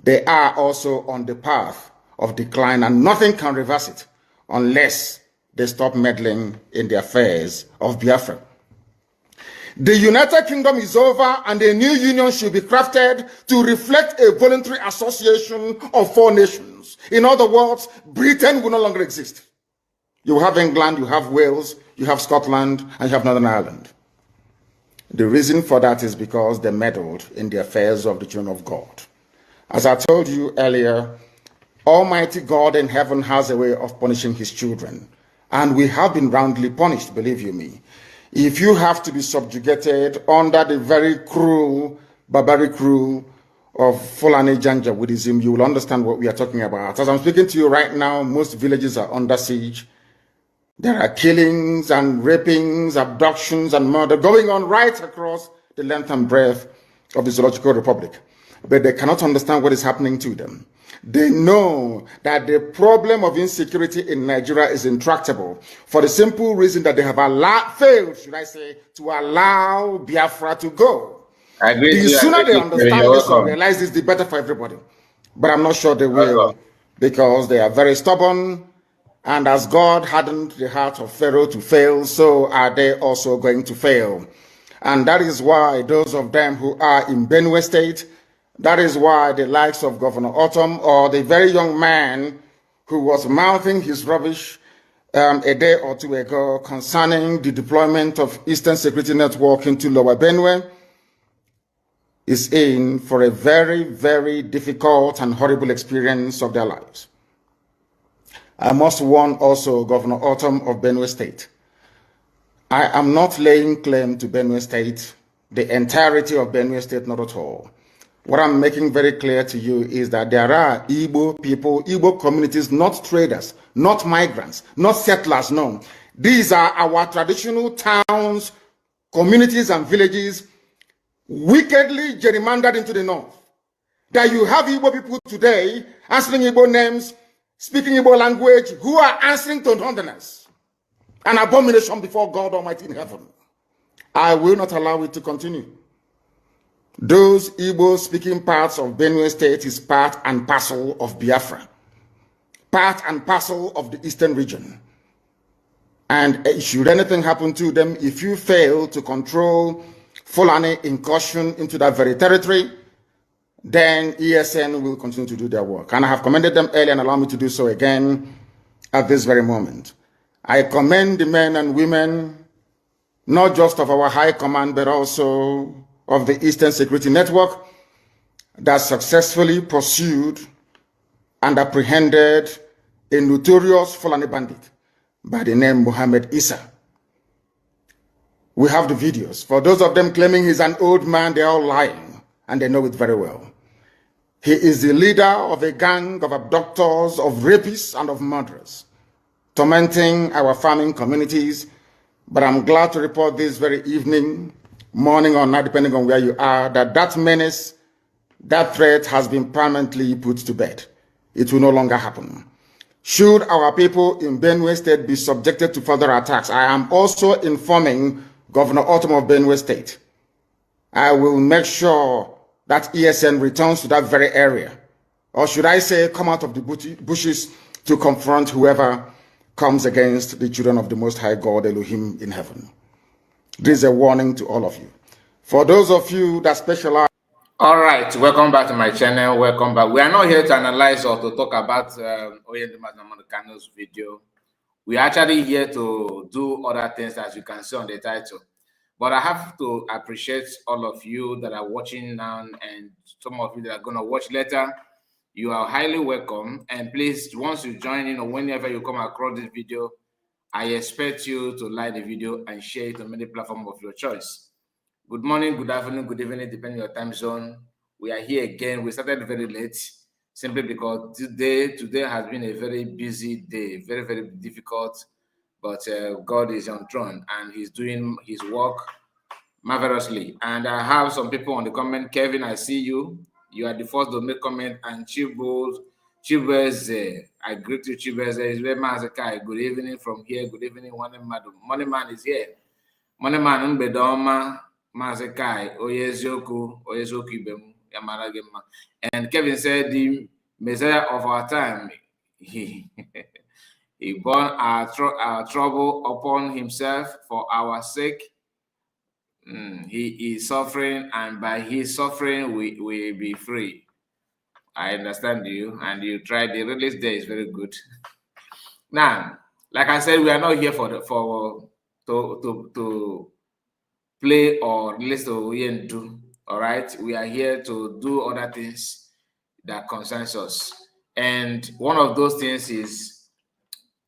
They are also on the path of decline, and nothing can reverse it unless they stop meddling in the affairs of Biafra. The United Kingdom is over, and a new union should be crafted to reflect a voluntary association of 4 nations. In other words, Britain will no longer exist. You have England, you have Wales, you have Scotland, and you have Northern Ireland. The reason for that is because they meddled in the affairs of the children of God. As I told you earlier, Almighty God in heaven has a way of punishing his children, and we have been roundly punished, believe you me. If you have to be subjugated under the very cruel, barbaric rule of Fulani Janjaweedism, you will understand what we are talking about. As I'm speaking to you right now, most villages are under siege. There are killings and rapings, abductions and murder going on right across the length and breadth of the Zoological Republic. But they cannot understand what is happening to them. They know that the problem of insecurity in Nigeria is intractable for the simple reason that they have failed, should I say, to allow Biafra to go. The sooner they understand this or realize this, the better for everybody. But I'm not sure they will, because they are very stubborn. And as God hardened the heart of Pharaoh to fail, so are they also going to fail. And that is why those of them who are in Benue State, that is why the likes of Governor Autumn or the very young man who was mouthing his rubbish a day or two ago concerning the deployment of Eastern Security Network into Lower Benue is in for a very, very difficult and horrible experience of their lives. I must warn also Governor Autumn of Benue State. I am not laying claim to Benue State, the entirety of Benue State, not at all. What I'm making very clear to you is that there are Igbo people, Igbo communities, not traders, not migrants, not settlers, no. These are our traditional towns, communities, and villages wickedly gerrymandered into the north. That you have Igbo people today answering Igbo names, speaking Igbo language, who are answering to Northerners. An abomination before God Almighty in heaven. I will not allow it to continue. Those Igbo-speaking parts of Benue State is part and parcel of Biafra, part and parcel of the eastern region. And should anything happen to them, if you fail to control Fulani incursion into that very territory, then ESN will continue to do their work. And I have commended them earlier and allow me to do so again at this very moment. I commend the men and women, not just of our high command, but also of the Eastern Security Network that successfully pursued and apprehended a notorious Fulani bandit by the name Mohammed Issa. We have the videos. For those of them claiming he's an old man, they're all lying, and they know it very well. He is the leader of a gang of abductors, of rapists, and of murderers, tormenting our farming communities. But I'm glad to report this very evening, morning or night, depending on where you are, that that menace, that threat has been permanently put to bed. It will no longer happen. Should our people in Benue State be subjected to further attacks, I am also informing Governor Autumn of Benue State. I will make sure that ESN returns to that very area. Or should I say, come out of the bushes to confront whoever comes against the children of the Most High God, Elohim in heaven. This is a warning to all of you. For those of you that specialize... All right, welcome back to my channel. Welcome back. We are not here to analyze or to talk about Oyendema's video. We are actually here to do other things, as you can see on the title. But I have to appreciate all of you that are watching now, and some of you that are going to watch later. You are highly welcome. And please, once you join in or whenever you come across this video, I expect you to like the video and share it on many platforms of your choice. Good morning, good afternoon, good evening, depending on your time zone. We are here again. We started very late, simply because today has been a very busy day, very, very difficult. But God is on throne and he's doing his work marvelously. And I have some people on the comment. Kevin, I see you. You are the first to make comment. And Chibweze, I greet you, Chibweze. Good evening from here. Good evening, Money Man is here. Money Man, Mbedoma, Mazekai, Oyezoku, Ibemu. And Kevin said, the Messiah of our time, he bore our trouble upon himself for our sake. He is suffering, and by his suffering we will be free. I understand you, and you tried. The release day is very good. Now, like I said, we are not here to play or listen to do. All right, we are here to do other things that concerns us, and one of those things is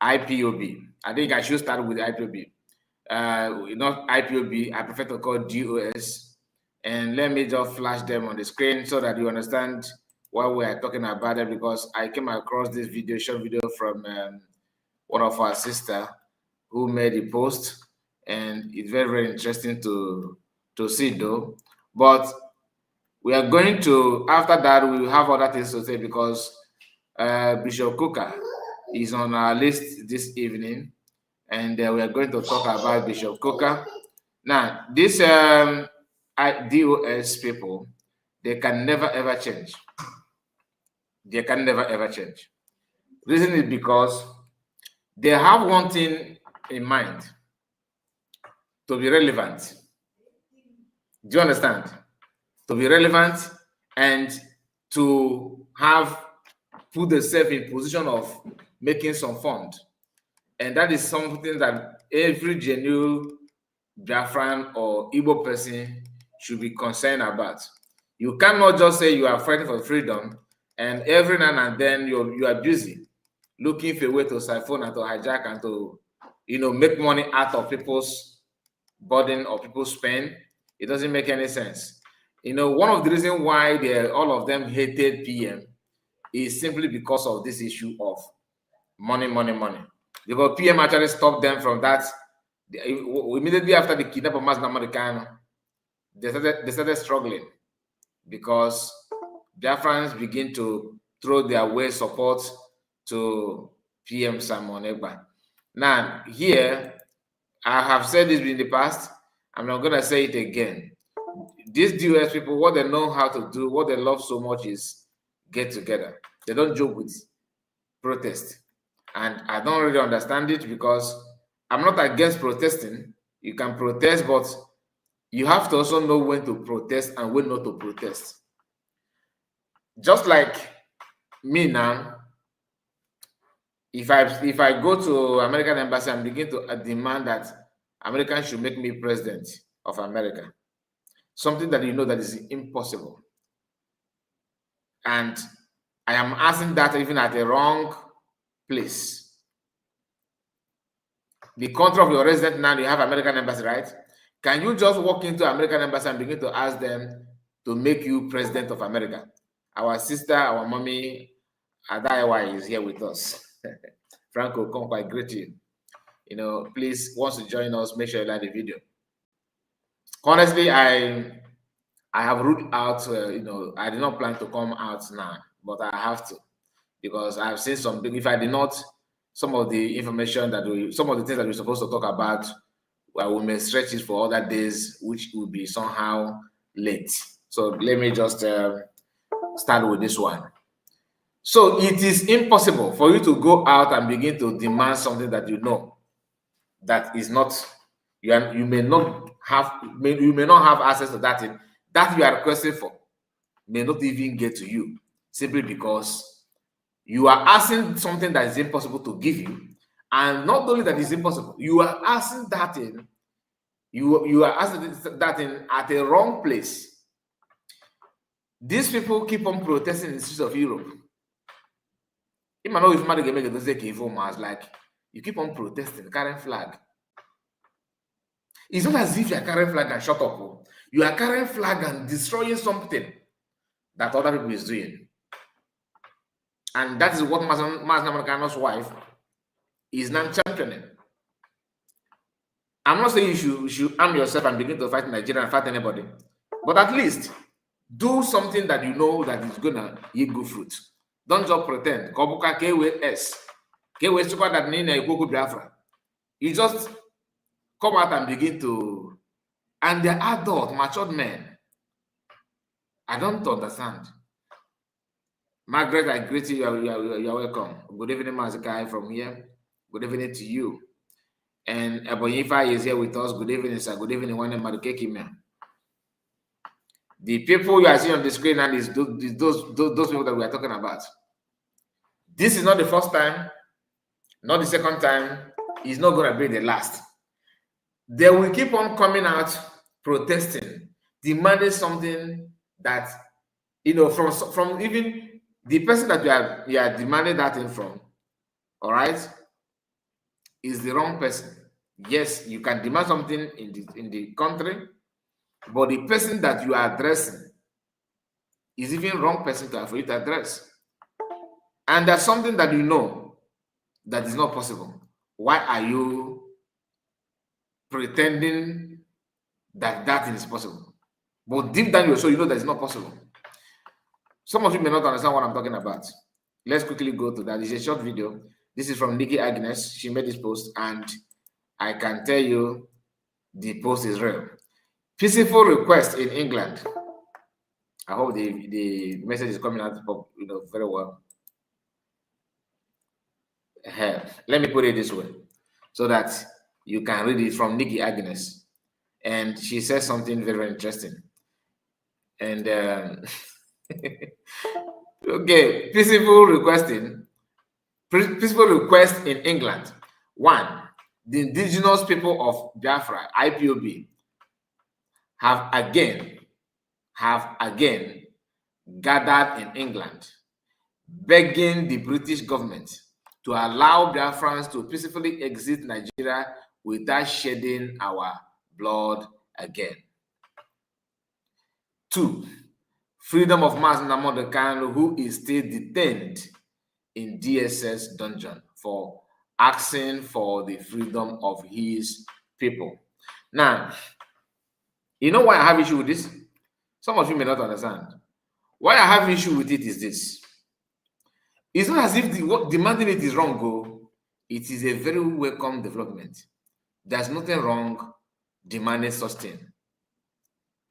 IPOB. I think I should start with IPOB. Not IPOB. I prefer to call DOS. And let me just flash them on the screen so that you understand what we are talking about it, because I came across this video, short video from one of our sister who made a post, and it's very, very interesting to see though. But we are going to, after that, we will have other things to say, because Bishop Kukah is on our list this evening, and we are going to talk about Bishop Kukah. Now, this DOS people, they can never ever change. They can never ever change. Reason is because they have one thing in mind: to be relevant. Do you understand? To be relevant and to put themselves in position of making some fund. And that is something that every genuine Biafran or Igbo person should be concerned about. You cannot just say you are fighting for freedom and every now and then you are busy looking for a way to siphon and to hijack and to make money out of people's burden or people's pain. It doesn't make any sense. One of the reasons why all of them hated PM is simply because of this issue of money. Because PM actually stopped them from that. Immediately after the kidnapping of Mazda Americano, they started struggling, because Biafrans begin to throw their way support to PM Simon Egba. Now, here, I have said this in the past, I'm not going to say it again. These DOS people, what they know how to do, what they love so much is get together. They don't joke with protest. And I don't really understand it, because I'm not against protesting. You can protest, but you have to also know when to protest and when not to protest. Just like me now, if I go to American embassy and begin to demand that Americans should make me president of America, something that that is impossible, and I am asking that even at the wrong place. The country of your resident now, you have American embassy, right? Can you just walk into American embassy and begin to ask them to make you president of America? Our sister, our mommy, Adaiwa is here with us. Franco, come quite greet you. Please, once you join us, make sure you like the video. Honestly, I have ruled out, I did not plan to come out now, but I have to, because I've seen something. If I did not, some of the information some of the things that we're supposed to talk about, we may stretch it for other days, which will be somehow late. So let me just start with this one. So it is impossible for you to go out and begin to demand something that that is not, you may not have access to that thing that you are requesting for, may not even get to you, simply because you are asking something that is impossible to give you. And not only that is impossible, you are asking that thing, you are asking that thing at a wrong place. These people keep on protesting in the streets of Europe. You might know if somebody can make a like, you keep on protesting, carrying flag. It's not as if you are carrying flag and shut up. You are carrying flag and destroying something that other people is doing. And that is what Mazda Americano's wife is now championing. I'm not saying you should arm yourself and begin to fight Nigeria and fight anybody, but at least do something that you know that is gonna yield good fruit. Don't just pretend. Kukah KWS. KWS super that name Ikoku Biafra. You just come out and begin to, and they're adult, matured men. I don't understand. Margaret, I greet you. You're welcome. Good evening, Mazikai from here. Good evening to you. And Ebonyifa is here with us. Good evening, sir. Good evening, one Madukeki. The people you are seeing on the screen and is those people that we are talking about. This is not the first time, not the second time. It's not going to be the last. They will keep on coming out protesting, demanding something that, you know, from even the person that you are demanding that thing from, all right, is the wrong person. Yes, you can demand something in the country, but the person that you are addressing is even wrong person for you to address. And there's something that you know that is not possible. Why are you pretending that that is possible? But deep down you know that it's not possible. Some of you may not understand what I'm talking about. Let's quickly go to that. It's a short video. This is from Nikki Agnes. She made this post, and I can tell you the post is real. Peaceful request in England. I hope the message is coming out, you know, very well. Let me put it this way so that you can read it from Nikki Agnes. And she says something very, very interesting. And okay, peaceful request in England. 1, the indigenous people of Biafra, IPOB, have again gathered in England, begging the British government to allow Biafrans to peacefully exit Nigeria without shedding our blood again. 2, freedom of Mazi Nnamdi Kanu, who is still detained in DSS dungeon for asking for the freedom of his people. Now, you know why I have issue with this? Some of you may not understand. Why I have issue with it is this. It's not as if demanding it is wrong, go. It is a very welcome development. There's nothing wrong demanding such thing.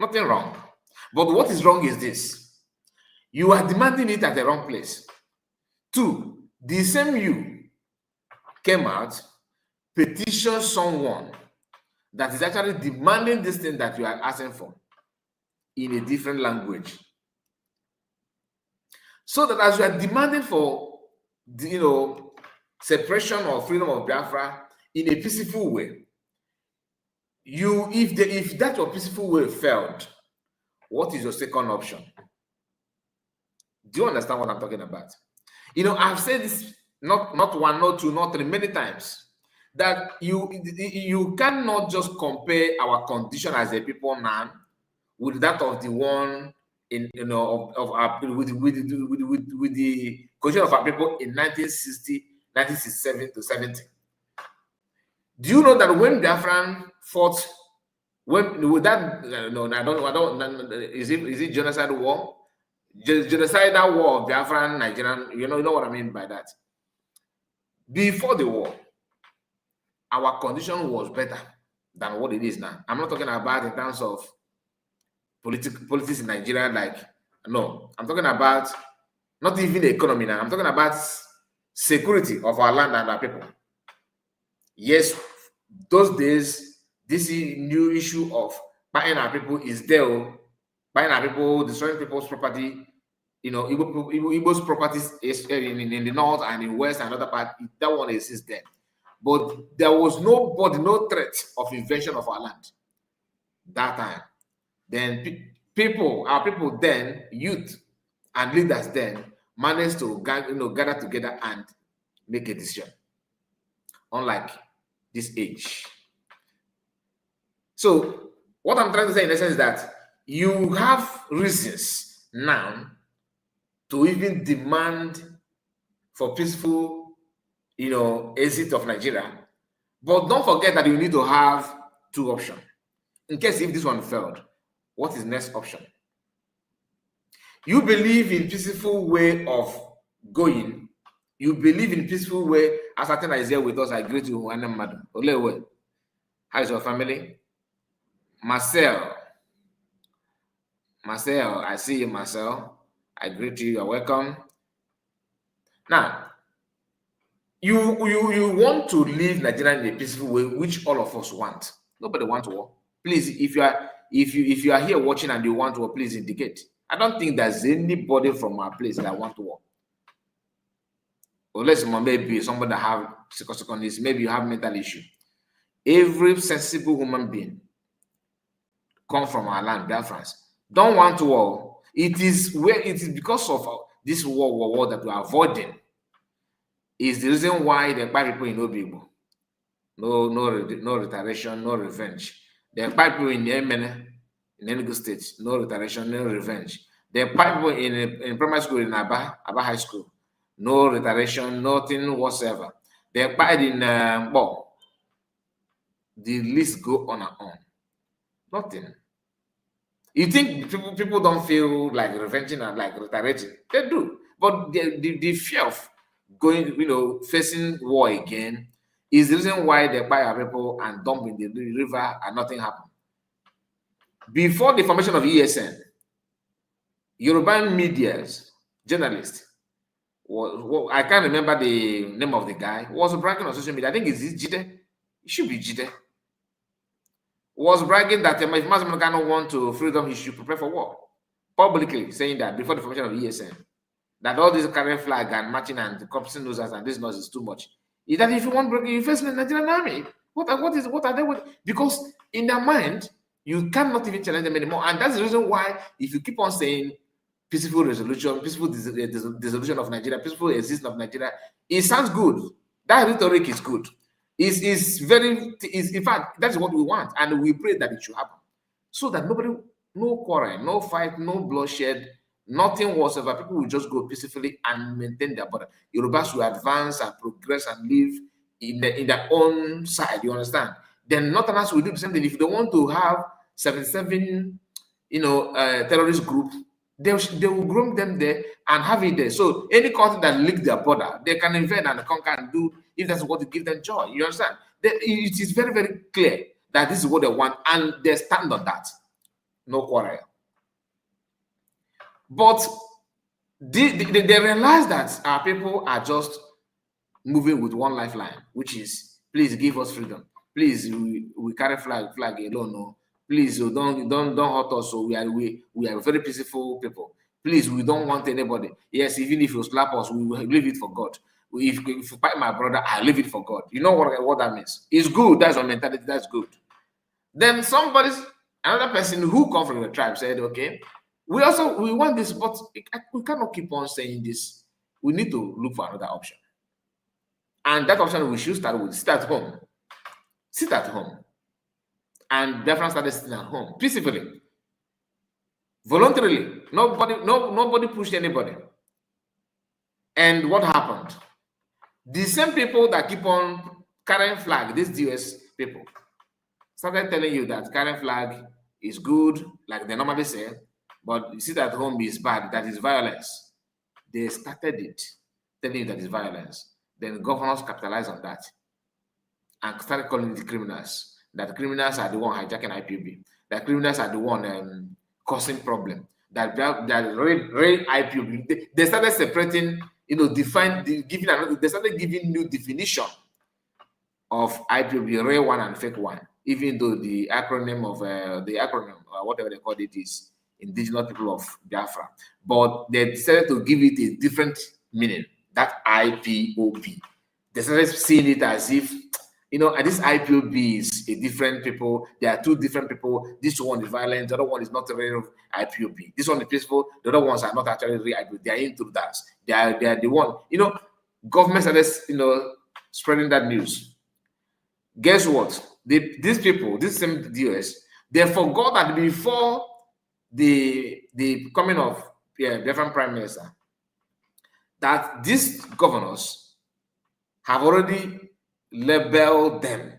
Nothing wrong. But what is wrong is this. You are demanding it at the wrong place. 2, the same you came out, petition someone that is actually demanding this thing that you are asking for in a different language. So that as you are demanding for, you know, separation or freedom of Biafra in a peaceful way, if that your peaceful way failed, what is your second option? Do you understand what I'm talking about? You know, I've said this not 1, not 2, not 3, many times, that you cannot just compare our condition as a people now with that of the one in, you know, of our, with the condition of our people in 1960, 1967 to 70. Do you know that when Biafran fought, with that, no, I don't, is it genocide war? Genocidal war of Biafran, Nigerian, you know what I mean by that. Before the war, our condition was better than what it is now. I'm not talking about in terms of politics in Nigeria, like, no, I'm talking about not even the economy now. I'm talking about security of our land and our people. Yes, those days, this new issue of buying our people is there. Buying our people, destroying people's property, you know, Igbo's properties is in the north and in west and other part, that one exists there. But there was no threat of invasion of our land that time. Then our people then, youth and leaders then managed to gather together and make a decision. Unlike this age. So what I'm trying to say in essence is that you have reasons now to even demand for peaceful, you know, exit of Nigeria. But don't forget that you need to have 2 options. In case if this one failed, what is next option? You believe in peaceful way of going. You believe in peaceful way. As Athena is here with us, I greet you, and madam. Olewe, how is your family? Marcel, Marcel, I see you, Marcel. I greet you. You're welcome. Now, you want to live Nigeria in a peaceful way, which all of us want. Nobody wants war. Please, if you are here watching and you want war, please indicate. I don't think there's anybody from our place that want war. Unless maybe somebody that have psychosis, maybe you have mental issue. Every sensible human being come from our land, Biafrans, don't want war. It is because of this war that we are avoiding. Is the reason why the Ekpa people in Obigbo, no retaliation, no revenge. The Ekpa people in Yemen, in Enugu State, no retaliation, no revenge. The Ekpa people in primary school in Aba High School, no retaliation, nothing whatsoever. The Ekpa in the list go on and on. Nothing. You think people don't feel like revenging and like retaliating? They do, but the fear of going, facing war again is the reason why they buy our people and dump in the river and nothing happened. Before the formation of ESN, Yoruba media's journalist, I can't remember the name of the guy, was bragging on social media. I think it's Jide. It should be Jide. Was bragging that if Mazi Kano want to freedom, he should prepare for war. Publicly saying that before the formation of ESN, that all this carrying flag and marching and corpsing losers and this noise is too much. Is that if you want breaking, you face the Nigerian army. What are they with? Because in their mind, you cannot even challenge them anymore. And that's the reason why, if you keep on saying peaceful resolution, peaceful dissolution of Nigeria, peaceful existence of Nigeria, it sounds good. That rhetoric is good. In fact, that's what we want, and we pray that it should happen, so that no quarrel, no fight, no bloodshed, nothing whatsoever. People will just go peacefully and maintain their border. Yorubas will advance and progress and live in their own side. You understand? Then Northerners will do the same thing. If they want to have 77, terrorist group, they will groom them there and have it there. So any country that leak their border, they can invade and conquer and do, if that's what to give them joy. You understand? It is very, very clear that this is what they want, and they stand on that. No quarrel. But they realize that our people are just moving with one lifeline, which is, please give us freedom. Please, we carry flag alone. No. Please, don't hurt us. So we are very peaceful people. Please, we don't want anybody. Yes, even if you slap us, we will leave it for God. If you fight my brother, I leave it for God. You know what that means? It's good. That's our mentality. That's good. Then another person who comes from the tribe said, okay, we want this, but we cannot keep on saying this. We need to look for another option. And that option we should start with: sit at home. Sit at home. And Biafran started sitting at home peacefully, voluntarily. Nobody pushed anybody. And what happened? The same people that keep on carrying flag, these DS people, started telling you that carrying flag is good, like they normally say, but sit at home is bad, that is violence. They started it, telling you that is violence. Then governors capitalized on that and started calling it criminals. That criminals are the one hijacking IPOB. That criminals are the one causing problem. That raid IPOB. They started separating, they started giving new definition of IPOB, real one and fake one. Even though the acronym, whatever they call it, is Indigenous People of Biafra, but they decided to give it a different meaning. That IPOB. They started seeing it as if, this IPOB is a different people. There are two different people. This one is violent. The other one is not a real IPOB. This one is peaceful. The other ones are not actually real IPOB. They are into that. They are the one. Government started, spreading that news. Guess what? These people, this same DOS, they forgot that before the coming of different prime minister, that these governors have already labeled them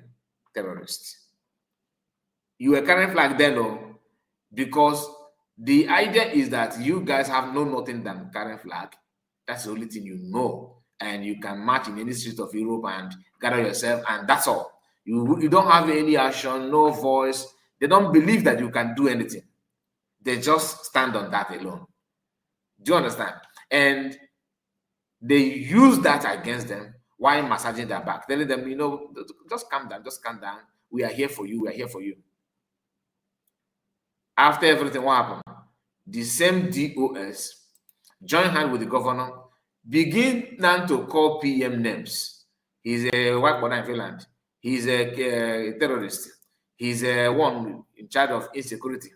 terrorists. You were carrying flag then, though, because the idea is that you guys have nothing than carrying flag. That's the only thing you know, and you can march in any street of Europe and gather yourself, and that's all. You don't have any action, no voice. They don't believe that you can do anything. They just stand on that alone. Do you understand? And they use that against them while massaging their back, telling them, you know, just calm down, just calm down. We are here for you. We are here for you. After everything, what happened? The same DOS join hand with the governor, begin now to call PM names. He's a white boy in Finland. He's a terrorist. He's a one in charge of insecurity.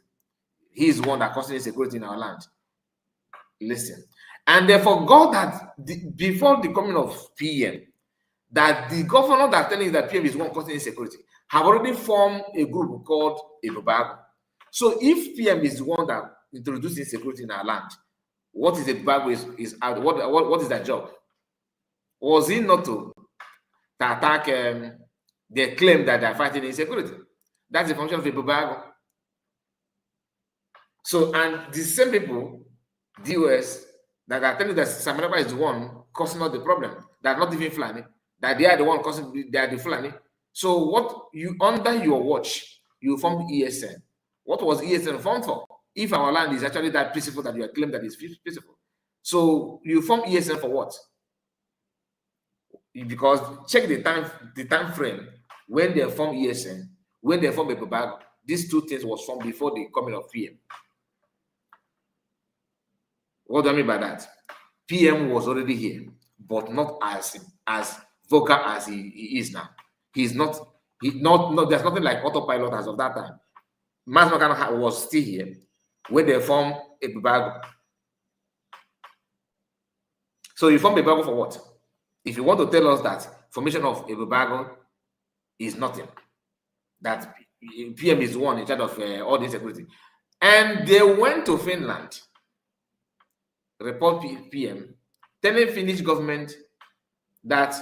He's one that causes insecurity in our land. Listen. And they forgot that before the coming of PM, that the governor that telling you that PM is one causing insecurity have already formed a group called Ebubago. So if PM is the one that introduced insecurity in our land, what is Ebubago is out? What is that job? Was it not to attack their claim that they're fighting insecurity? That's the function of Ebubago. So, and the same people, DOS, that are telling that Samanaba is the one causing all the problem, that not even Fulani, that they are the one causing, they are the Fulani. So what you, under your watch, you formed ESN. What was ESN formed for? If our land is actually that peaceful that you are claiming that is peaceful. So you form ESN for what? Because check the time frame when they form ESN, when they form a bag, these two things was formed before the coming of PM. What do I mean by that? PM was already here, but not as vocal as he is now. He's not. There's nothing like autopilot as of that time. Mas Makana was still here when they formed a Ebubago. So you form Ebubago for what? If you want to tell us that formation of Ebubago is nothing, that PM is the one in charge of all the insecurity, and they went to Finland, report PM, telling Finnish government that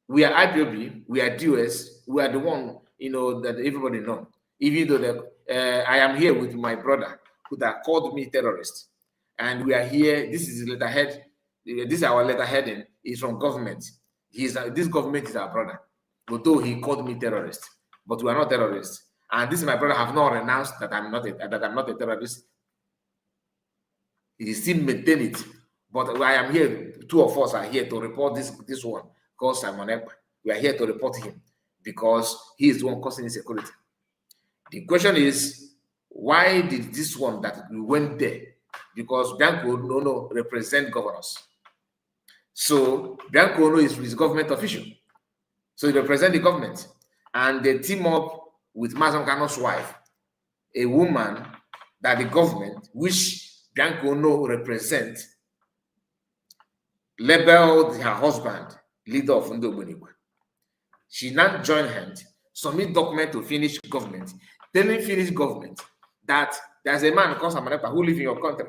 we are IPOB, we are DOS, we are the one, you know, that everybody know. Even though I am here with my brother who that called me terrorist, and we are here. This is the letterhead. This is our letterheading is from government. This government is our brother, although he called me terrorist, but we are not terrorists. And this is my brother have not renounced that I'm not a terrorist. He still maintain it, but I am here. Two of us are here to report this one called Simon Ekpa. We are here to report him because he is the one causing insecurity. The question is, why did this one that we went there? Because Bianco Ono represent governors. So Bianco Ono is his government official. So he represent the government. And they team up with Mazam Kano's wife, a woman that the government, which Bianco Ono represent, labeled her husband leader of Ndobonigwa. She now joined hands, submit document to Finnish government, telling Finnish government that there's a man called Samanepa who lives in your country,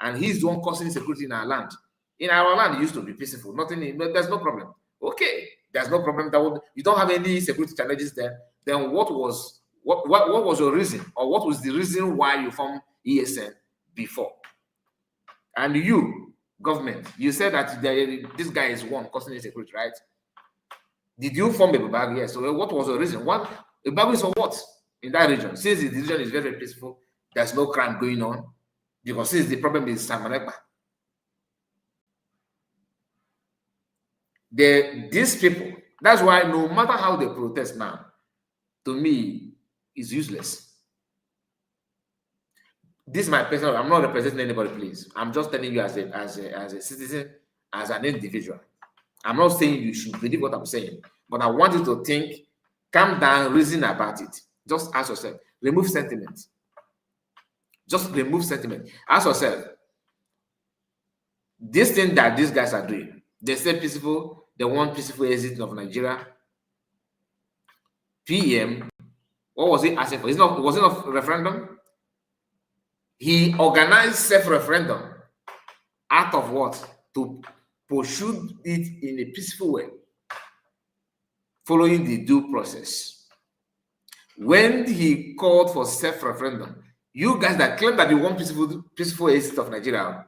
and he's the one causing insecurity in our land. In our land, it used to be peaceful. There's no problem. Okay, there's no problem. You don't have any security challenges there. Then what was your reason, or what was the reason why you formed ESN before? And you, government, you said that this guy is one causing insecurity, right? Did you form a Ebubago? Yes. So what was the reason? What Ebubago is for what in that region? Since the region is very peaceful, there's no crime going on. Because since the problem is Samanekpa. These people, that's why no matter how they protest now, to me, is useless. This is my personal, I'm not representing anybody, please. I'm just telling you as a citizen, as an individual. I'm not saying you should believe what I'm saying, but I want you to think, calm down, reason about it. Just ask yourself, remove sentiment. Just remove sentiment. Ask yourself, this thing that these guys are doing, they say peaceful, they want peaceful exit of Nigeria. PM, what was he asking for? Was it not referendum? He organized self-referendum out of what? To pursue it in a peaceful way, following the due process. When he called for self-referendum, you guys that claim that you want peaceful exit of Nigeria,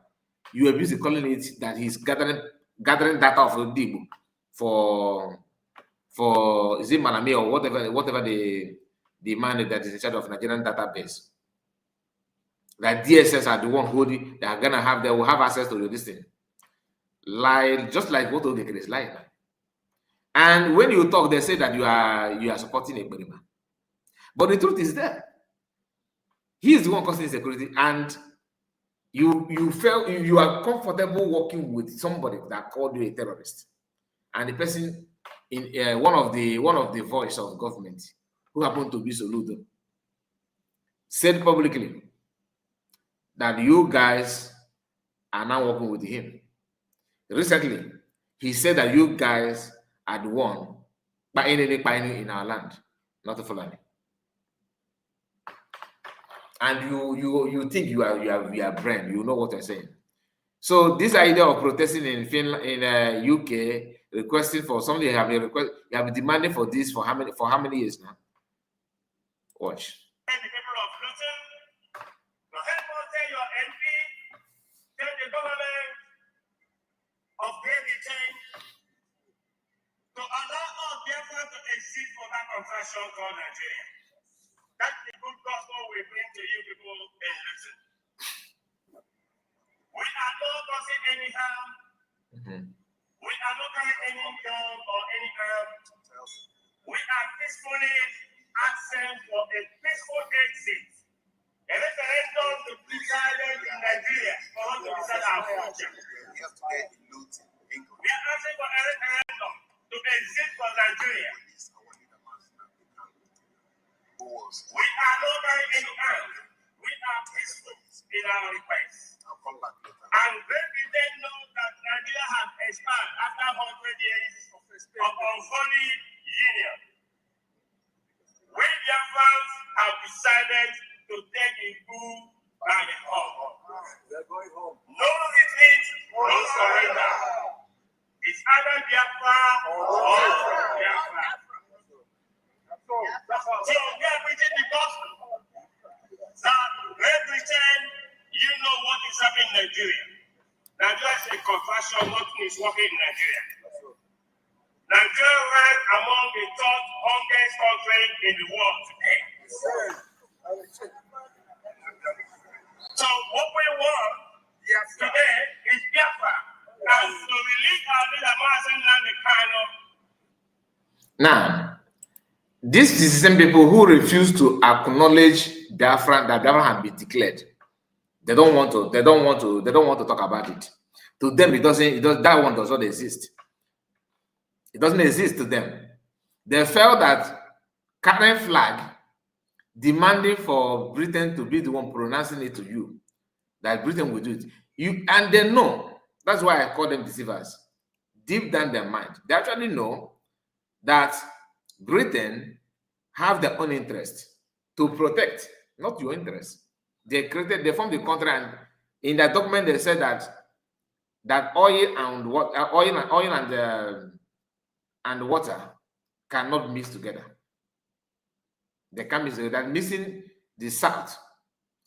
you are busy calling it that he's gathering data of Odibo for is it Malami or whatever the man that is in charge of Nigerian database. that DSS are the one holding, they are gonna have, they will have access to this thing. Lie, just like what Odekere is lying. And when you talk, they say that you are supporting a man. But the truth is that he is the one causing insecurity, and you are comfortable working with somebody that called you a terrorist, and the person in one of the voice of government who happened to be Soludo said publicly that you guys are now working with him. Recently, he said that you guys are the one in our land, not the Fulani. And you think you are brain, you know what I'm saying. So this idea of protesting in Finland, in UK, requesting for something, you have been demanding for this for how many years now? Watch. The people of Luton to help us tell your MP, tell the government of Great Britain to allow us therefore to exist for that contraction called Nigeria. That's the good gospel we bring to you people in Luton. We are not causing any harm. We are not carrying any gun or any arm. We are peacefully asking for a peaceful exit. A referendum to be silent in Nigeria for us to decide our future. We are asking for a referendum to exit from Nigeria. We are not carrying any arm. We are peaceful in our request. And Great Britain knows that Nigeria has expanded after 100 years of unholy union. We Biafrans have decided to take a coup and a home. No retreat, no surrender. It's either Biafra or Biafra. So we are preaching the gospel. That Great Britain, you know what is happening in Nigeria. Nigeria is a contraction, nothing is working in Nigeria. Nigeria ranks among the top 100 countries in the world today. So what we want today is Biafra, and to release our leader, Mazen Kano. Now, this is the same people who refuse to acknowledge Biafra, that Biafra had been declared. They don't want to talk about it. To them, that one does not exist. It doesn't exist to them. They felt that current flag demanding for Britain to be the one pronouncing it to you, that Britain will do it. And they know. That's why I call them deceivers. Deep down their mind, they actually know that Britain have their own interest to protect, not your interest. They formed the country, and in that document they said that oil and water cannot mix together. They can't mix together. That missing the south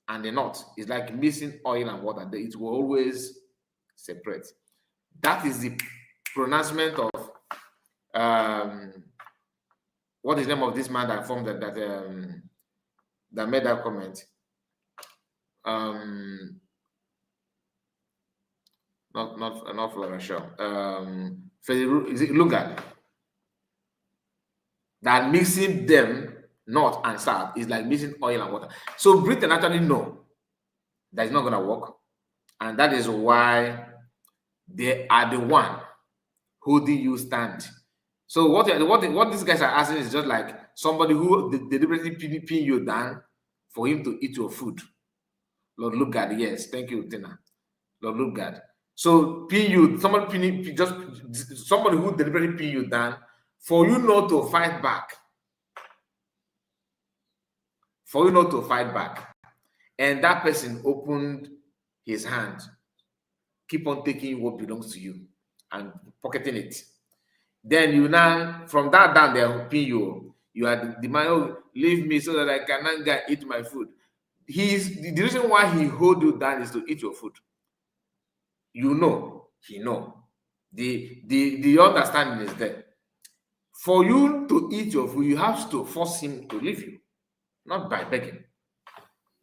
and the north is like missing oil and water. It will always separate. That is the pronouncement of what is the name of this man that formed that made that comment? Not Florence. Is it Lugard? That mixing them north and south is like mixing oil and water. So Britain actually know that it's not gonna work, and that is why they are the one holding you stand. So what these guys are asking is just like somebody who deliberately pin you down for him to eat your food. Lord Lugard, yes, thank you, Tina. Lord Lugard. So pin you, somebody who deliberately pin you down for you not to fight back. For you not to fight back. And that person opened his hand, keep on taking what belongs to you and pocketing it. Then you now, from that down there, pin you are the man, oh, leave me so that I cannot go eat my food. The reason why he hold you down is to eat your food. You know, he know. The understanding is there. For you to eat your food, you have to force him to leave you, not by begging.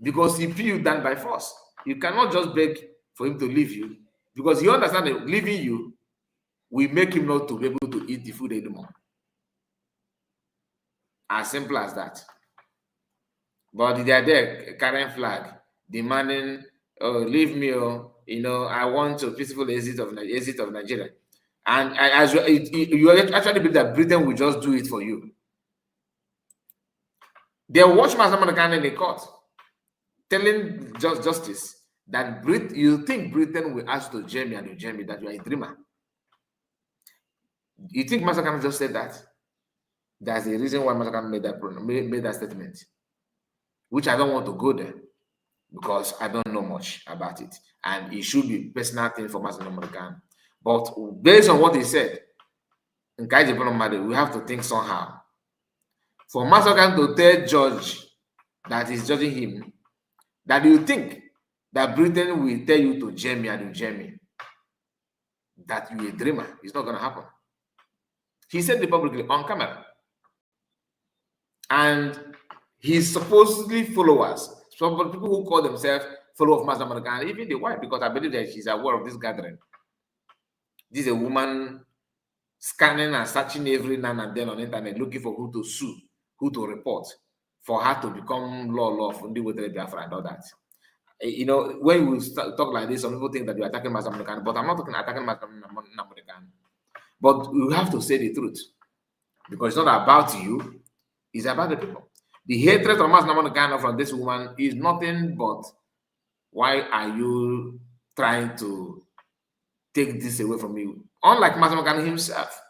because he put you down by force. You cannot just beg for him to leave you, because you understand that leaving you will make him not to be able to eat the food anymore. As simple as that. But they are there carrying flag, demanding, oh, leave me, oh, you know, I want a peaceful exit of Nigeria. And as you actually believe that Britain will just do it for you. They watch Masaman in the court telling justice that you think Britain will ask to jail me and you jail me, that you are a dreamer. You think Masakan just said that? That's the reason why Masakan made that statement, which I don't want to go there because I don't know much about it, and it should be personal thing for Masakan. But based on what he said, we have to think somehow. For Masakan to tell judge that is judging him that you think that Britain will tell you to jail me and you jail me, that you're a dreamer, it's not going to happen. He said it publicly on camera. And his supposedly followers, some people who call themselves followers of Master American, even the wife, because I believe that she's aware of this gathering. This is a woman scanning and searching every now and then on the internet, looking for who to sue, who to report, for her to become law from the way Biafra and all that. You know, when we talk like this, some people think that you're attacking Master American, but I'm not attacking Master American. But you have to say the truth, because it's not about you, it's about the people. The hatred of Master American from this woman is nothing but, why are you trying to take this away from me? Unlike Master American himself.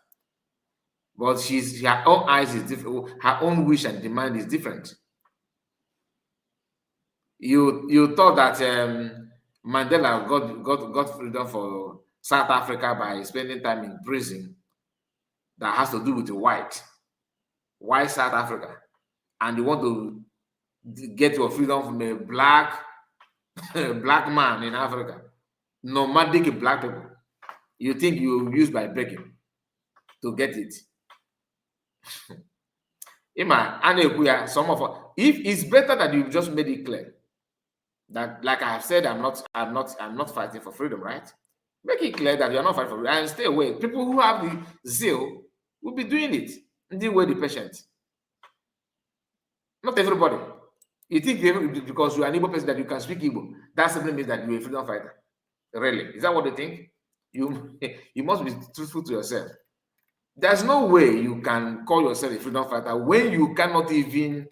But her own eyes is different, her own wish and demand is different. You thought that Mandela got freedom for South Africa by spending time in prison that has to do with the white South Africa, and you want to get your freedom from a black man in Africa, nomadic black people. You think you use by begging to get it? If it's better that you just made it clear that, like I have said, I'm not fighting for freedom, right? Make it clear that you're not fighting for freedom and stay away. People who have the zeal will be doing it. Deal with the patient. Not everybody. You think because you're an Igbo person that you can speak Igbo, that simply means that you're a freedom fighter. Really? Is that what they think? You must be truthful to yourself. There's no way you can call yourself a freedom fighter when you cannot even,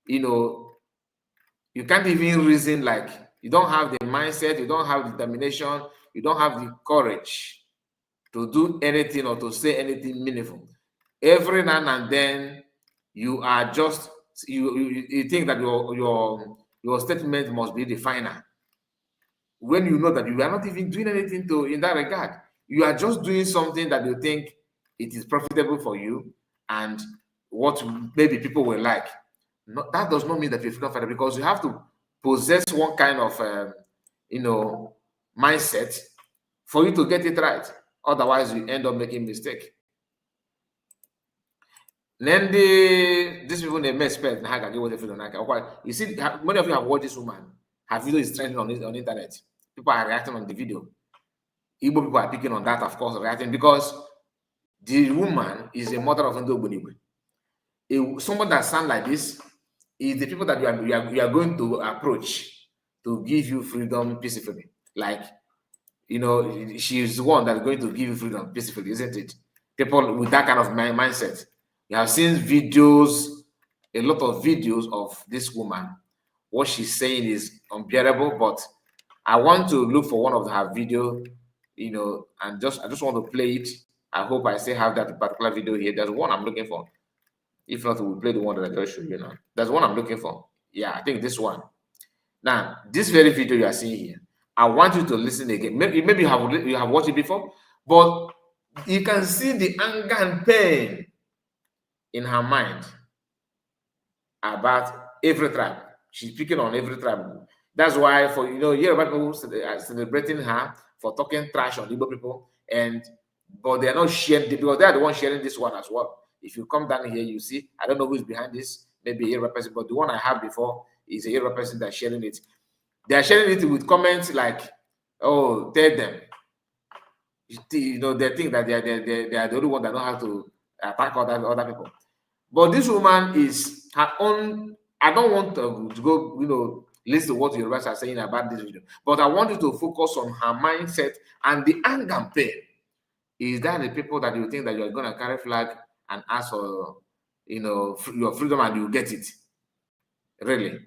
you can't even reason, like you don't have the mindset, you don't have determination, you don't have the courage to do anything or to say anything meaningful. Every now and then you are just, you think that your statement must be the final. When you know that you are not even doing anything in that regard, you are just doing something that you think it is profitable for you and what maybe people will like. No, that does not mean that you're a freedom fighter, because you have to possess one kind of mindset for you to get it right. Otherwise, you end up making mistake. Then these people, they may expect you see, many of you have watched this woman. Her video is trending on the internet. People are reacting on the video. Igbo people are picking on that, of course, reacting, because the woman is a mother of Ndo. Someone that sounds like this is the people that you are going to approach to give you freedom peacefully. Like, she is the one that's going to give you freedom peacefully, isn't it? People with that kind of mindset. You have seen videos, a lot of videos of this woman. What she's saying is unbearable, but I want to look for one of her video, and I just want to play it. I hope I still have that particular video here. There's one I'm looking for. If not, we'll play the one that I just showed you now. There's one I'm looking for. Yeah, I think this one. Now, this very video you are seeing here, I want you to listen again. Maybe you have watched it before, but you can see the anger and pain in her mind about every tribe. She's picking on every tribe. That's why, for Yoruba people celebrating her for talking trash on Igbo people, but they are not sharing, because they are the ones sharing this one as well. If you come down here, you see, I don't know who is behind this, maybe a Yoruba person, but the one I have before is a Yoruba person that's sharing it. They are sharing it with comments like, "Oh, tell them." You know, they think that they are the only one that know how to attack other people. But this woman is her own. I don't want to go, listen to what the Yorubas are saying about this video, but I want you to focus on her mindset and the anger and pain. Is that the people that you think that you're going to carry flag and ask for, your freedom and you get it? Really?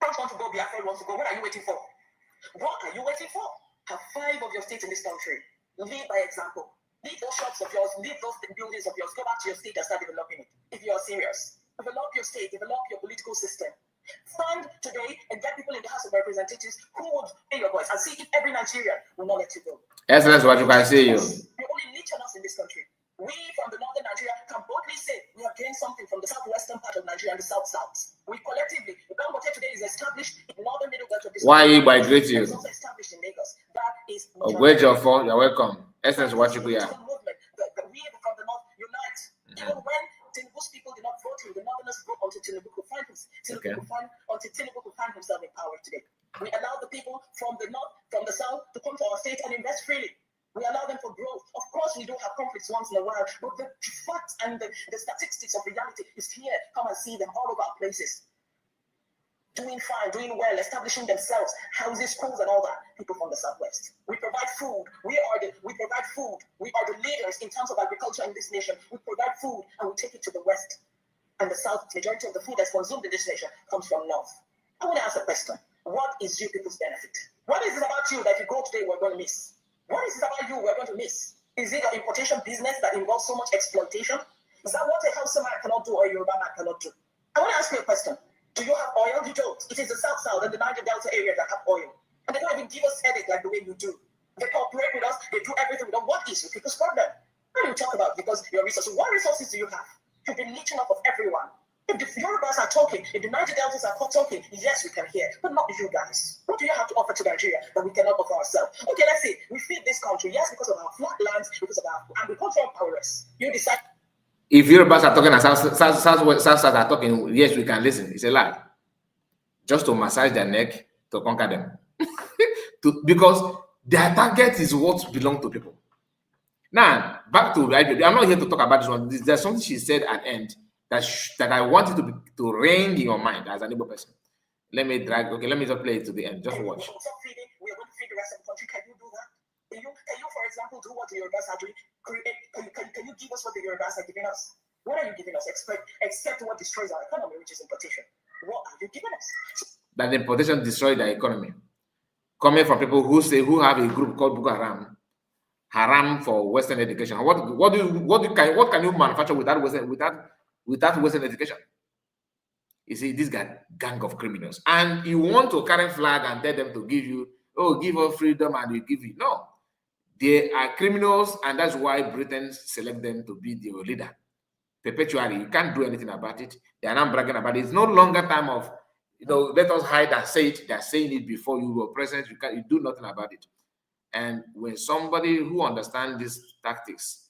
Don't want to go, Biafra wants to go. What are you waiting for? What are you waiting for? Have 5 of your states in this country. Lead by example. Leave those shops of yours, leave those buildings of yours, go back to your state and start developing it. If you are serious, develop your state, develop your political system. Fund today and get people in the House of Representatives who would pay your voice and see if every Nigerian will not let you go. Excellent, what you can say. You only leech on us in this country. We from the northern Nigeria can boldly say we have gained something from the southwestern part of Nigeria and the south. We collectively, Dangote today is established in the northern middle belt of this country. Why you migrate you? It's also established in Lagos. That is where's your phone? You're welcome. Essence, what you We from the north unite. Even when Tinubu's people did not vote him, the northerners vote until Tinubu could find himself in power today. We allow the people from the north, from the south to come to our state and invest freely. We allow them for growth. Of course, we do have conflicts once in a while, but the facts and the statistics of reality is here. Come and see them all over our places. Doing fine, doing well, establishing themselves, houses, schools, and all that. People from the southwest. We provide food. We provide food. We are the leaders in terms of agriculture in this nation. We provide food and we take it to the west. And the south, majority of the food that's consumed in this nation comes from north. I want to ask a question. What is you people's benefit? What is it about you that if you go today we're going to miss? What is it about you we're going to miss? Is it an importation business that involves so much exploitation? Is that what a Hausa man cannot do or a Yoruba man cannot do? I want to ask you a question. Do you have oil? You don't. It is the South and the Niger Delta area that have oil. And they don't even give us headache like the way you do. They cooperate with us. They do everything with us. What is your people's problem? What do you talk about? Because your resources. What resources do you have? You've been leeching off of everyone. If the Yorubas are talking, if the Niger Deltas are talking, yes, we can hear, but not you guys. What do you have to offer to Nigeria that we cannot offer ourselves? Okay, let's see. We feed this country, yes, because of our flat lands, because of our agricultural prowess. You decide. If Yorubas are talking and South are talking, yes, we can listen. It's a lie. Just to massage their neck to conquer them. Because their target is what belongs to people. Now, back to I'm not here to talk about this one. There's something she said at the end that I want you to ring in your mind as an Igbo person. Let me just play it to the end. Just watch. We are going to feed the rest of the country. Can you do that? Can you, for example, do what the Yorubas are doing? Can you give us what the Yorubas are giving us? What are you giving us? Except what destroys our economy, which is importation. What are you giving us? That importation destroyed the economy. Coming from people who have a group called Boko Haram for Western education. What can you manufacture without Western education? You see, this gang of criminals, and you want to carry flag and tell them to give us freedom, and we give you. No, they are criminals, and that's why Britain select them to be their leader perpetually. You can't do anything about it. They are not bragging about it. It's no longer time of let us hide and say it. They're saying it before you were present. You do nothing about it. And when somebody who understands these tactics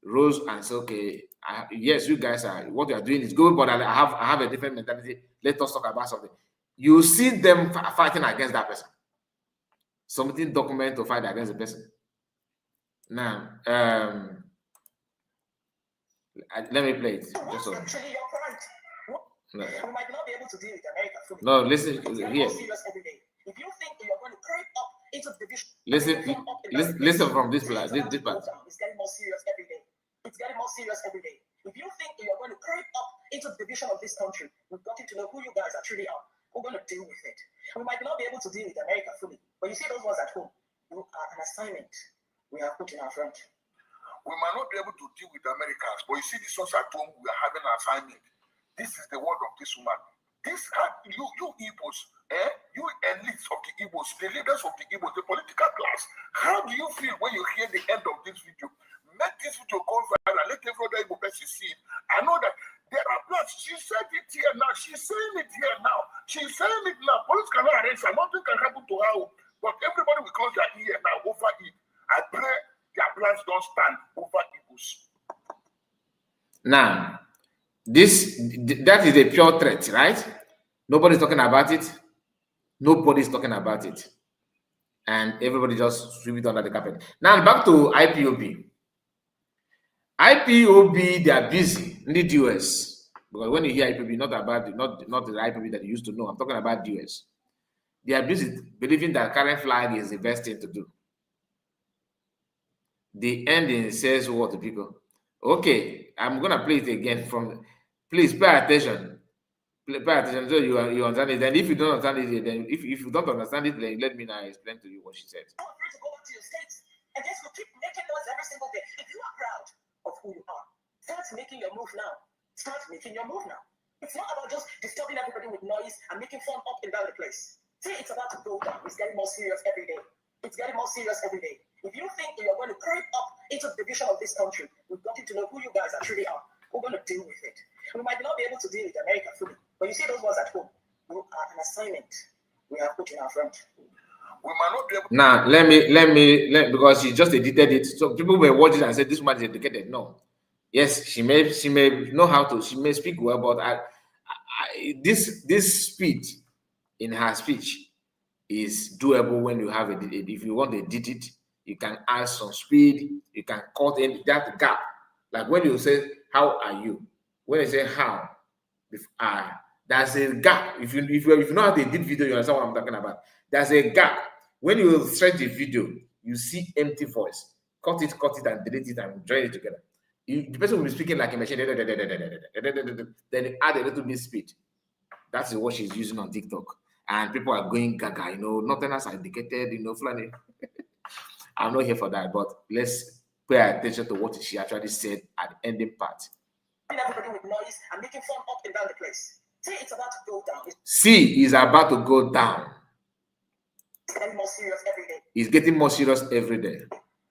rose and said, okay, yes, you guys are, what you are doing is good, but I have a different mentality. Let us talk about something. You see them fighting against that person. Something document to fight against the person. Now, let me play it. Just so. No. We might not be able to deal with America fully. No, listen here. If you think you're going to creep up into the division, listen from this part. This part. It's getting more serious every day. It's getting more serious every day. If you think you're going to creep up into the division of this country, we've got to know who you guys are truly are. We're going to deal with it. We might not be able to deal with America fully, but you see those ones at home, you are an assignment we have put in our front. We might not be able to deal with Americans, but you see these ones at home, we are having an assignment. This is the word of this woman. You Igbos, you elites of the Igbos, the leaders of the Igbos, the political class, how do you feel when you hear the end of this video? Make this video go viral, let every other Igbo person see it. I know that there are plans. She said it here now. She's saying it here now. She's saying it now. Police cannot arrest her. Nothing can happen to her. But everybody will close their ear now over it. I pray their plans don't stand over Igbos. Now, that is a pure threat, right? Nobody's talking about it. Nobody's talking about it. And everybody just sweep it under the carpet. Now back to IPOB. IPOB, they are busy in the US. Because when you hear IPOB, not the IPOB that you used to know. I'm talking about US. They are busy believing that current flag is the best thing to do. The ending says what to people. Okay, I'm gonna play it again from. Please pay attention. Pay attention so you understand it. And if you don't understand it, then if you don't understand it, then let me now explain to you what she said. Feel free to go back to your states and just keep making noise every single day. If you are proud of who you are, start making your move now. Start making your move now. It's not about just disturbing everybody with noise and making fun up and down the place. See, it's about to go down. It's getting more serious every day. It's getting more serious every day. If you think you're going to creep up into the division of this country, we've got to know who you guys actually are. We're going to deal with it. We might not be able to deal with America fully, but you see those ones at home, you are an assignment we have put in our front. We might not be able to. Now let me because she just edited it. So people were watching and said this man is educated. No. Yes, she may know how to, she may speak well, but this speed in her speech is doable when you have it. If you want to edit it, you can add some speed, you can cut in that gap. Like when you say, how are you? When you say how, there's a gap. If you know how to edit video, you understand what I'm talking about. There's a gap. When you stretch the video, you see empty voice. Cut it, and delete it and join it together. The person will be speaking like a machine, then you add a little bit speed. That's what she's using on TikTok. And people are going gaga, nothing else indicated, Fulani. I'm not here for that, but let's pay attention to what she actually said at the ending part. Everybody with noise and making fun up and down the place. See, it's about to go down. See, it's about to go down. It's getting more serious every day. It's getting more serious every day.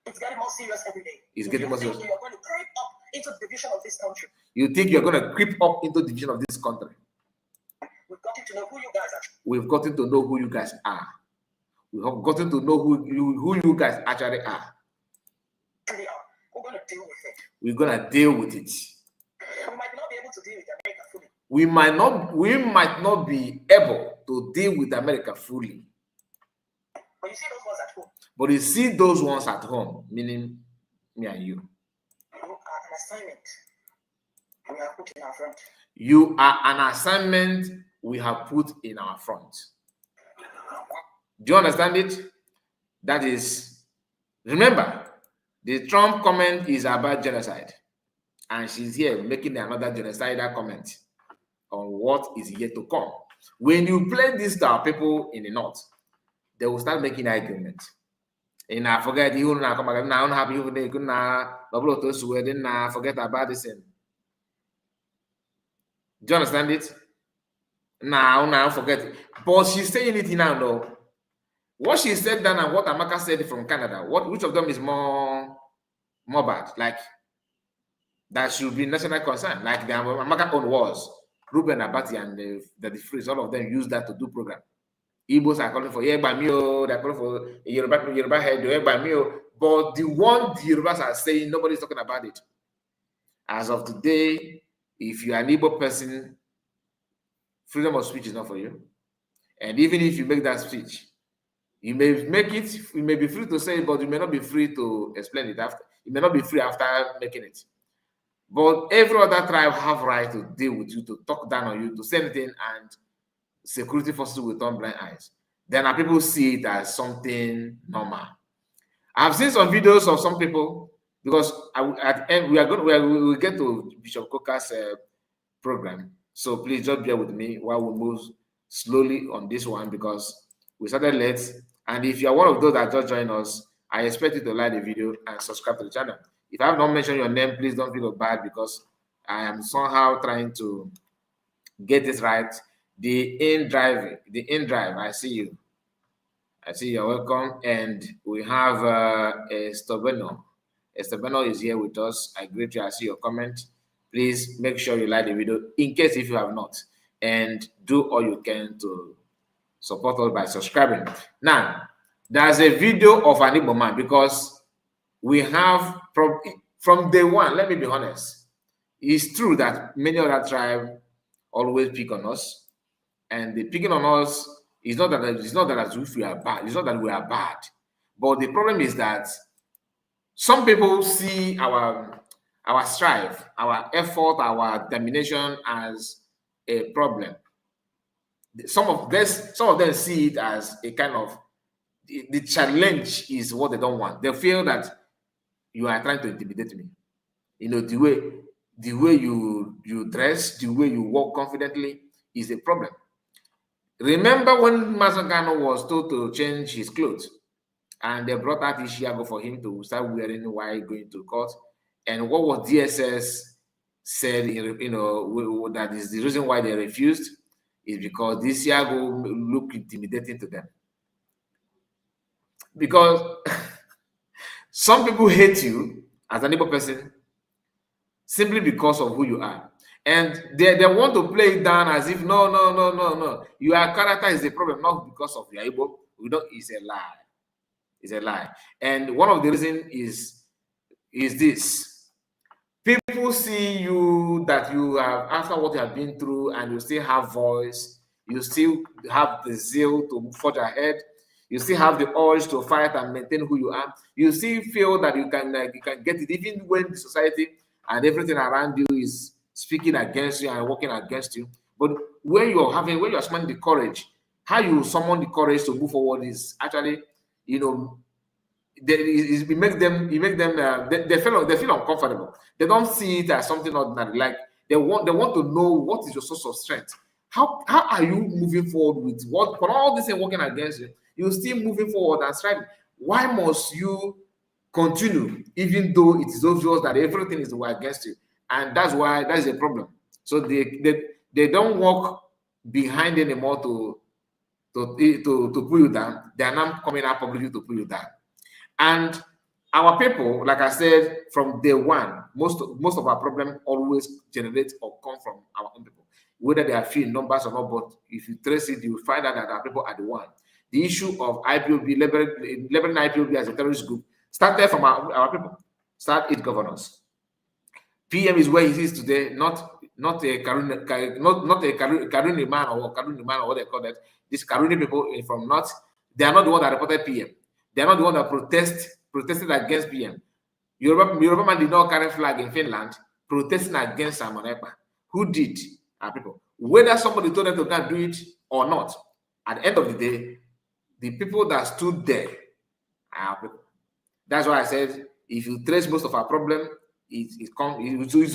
It's getting more serious every day. It's getting more serious. You're going to creep up into the division of this country. You think you're going to creep up into the division of this country? We've gotten to know who you guys are. We've gotten to know who you guys are. We have gotten to know who you guys actually are. We're going to deal with it. We're going to deal with it. We might not be able to deal with America fully. We might not be able to deal with America fully. But you see those ones at home. But you see those ones at home, meaning me and you. You are an assignment we have put in our front. You are an assignment we have put in our front. Do you understand it? That is, remember, the Trump comment is about genocide. And she's here making another genocidal comment on what is yet to come. When you play this to our people in the north, they will start making arguments. And I forget you now come back now happy you they could double to Sweden now forget about this. Do you understand it? Now forget it. But she's saying it now though. What she said then and what Amaka said from Canada, which of them is more bad? Like that should be national concern. Like the Amaka own was Ruben Abati and the Freeze, all of them use that to do program. Igbos are calling for Yegbamio, they're calling for Yoruba head, Yegbamio. But the one the Yorubas are saying, nobody's talking about it. As of today, if you are an Igbo person, freedom of speech is not for you. And even if you make that speech, you may make it, you may be free to say it, but you may not be free to explain it after. You may not be free after making it. But every other tribe have right to deal with you, to talk down on you, to say anything, and security forces will turn blind eyes. Then our people see it as something normal. I've seen some videos of some people, because at the end we will get to Bishop Kukah's program. So please just bear with me while we move slowly on this one, because we started late. And if you are one of those that just joined us, I expect you to like the video and subscribe to the channel. If I have not mentioned your name, please don't feel bad, because I am somehow trying to get this right. The in drive, I see you. I see you're welcome. And we have Estebano. Estebano is here with us. I greet you. I see your comment. Please make sure you like the video in case if you have not. And do all you can to support us by subscribing. Now, there's a video of an Igbo man, because we have from day one, let me be honest. It's true that many other tribes always pick on us. and the picking on us is not that as if we are bad. It's not that we are bad, but the problem is that some people see our strive, our effort, our determination as a problem. Some of them see it as a kind of the challenge is what they don't want. They feel that you are trying to intimidate me. You know, the way you dress, the way you walk confidently is a problem. Remember when Mazangano was told to change his clothes, and they brought out Ishiago for him to start wearing while going to court. And what was DSS said, you know, that is the reason why they refused is because Ishiago looked intimidating to them. Because some people hate you as an Igbo person simply because of who you are. And they want to play it down as if, no. Your character is the problem, not because of your Igbo. It's a lie. It's a lie. And one of the reasons is this. People see you that you have, after what you have been through, and you still have voice, you still have the zeal to forge ahead, you still have the urge to fight and maintain who you are. You still feel that you can get it, even when the society and everything around you is speaking against you and working against you. But when you're summoning the courage, how you summon the courage to move forward is actually, you know, they feel uncomfortable. They don't see it as something ordinary. Like they want to know what is your source of strength. How are you moving forward with what for all this and working against you? You're still moving forward and striving. Why must you continue even though it is obvious that everything is against you? And that's a problem. So they don't walk behind anymore to pull you down. They are now coming out publicly to pull you down. And our people, like I said, from day one, most of our problem always generates or come from our own people, whether they are few in numbers or not. But if you trace it, you will find out that our people are the one. The issue of IPOB, labeling IPOB as a terrorist group, started from our people. Start its governance. PM is where he is today, not a Karuni man or what they call that. These Karuni people from North, they are not the one that reported PM. They are not the one that protested against PM. Yoruba man did not carry flag in Finland protesting against Simon Ekpa. Who did? Our people. Whether somebody told them to go and do it or not, at the end of the day, the people that stood there are our people. That's why I said, if you trace most of our problem, it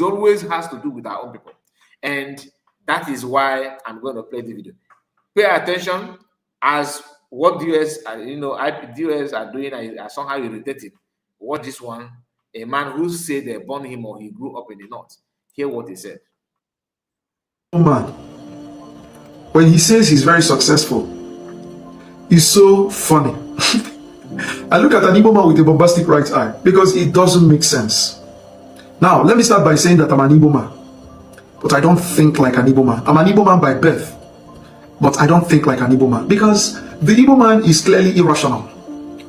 always has to do with our own people. And that is why I'm going to play the video. Pay attention as what the US, the US are doing are somehow irritating. What this one, a man who said they born him or he grew up in the north. Hear what he said. Man, when he says he's very successful, it's so funny. I look at an Igbo man with a bombastic right eye because it doesn't make sense. Now, let me start by saying that I'm an Igbo man, but I don't think like an Igbo man. I'm an Igbo man by birth, but I don't think like an Igbo man because the Igbo man is clearly irrational.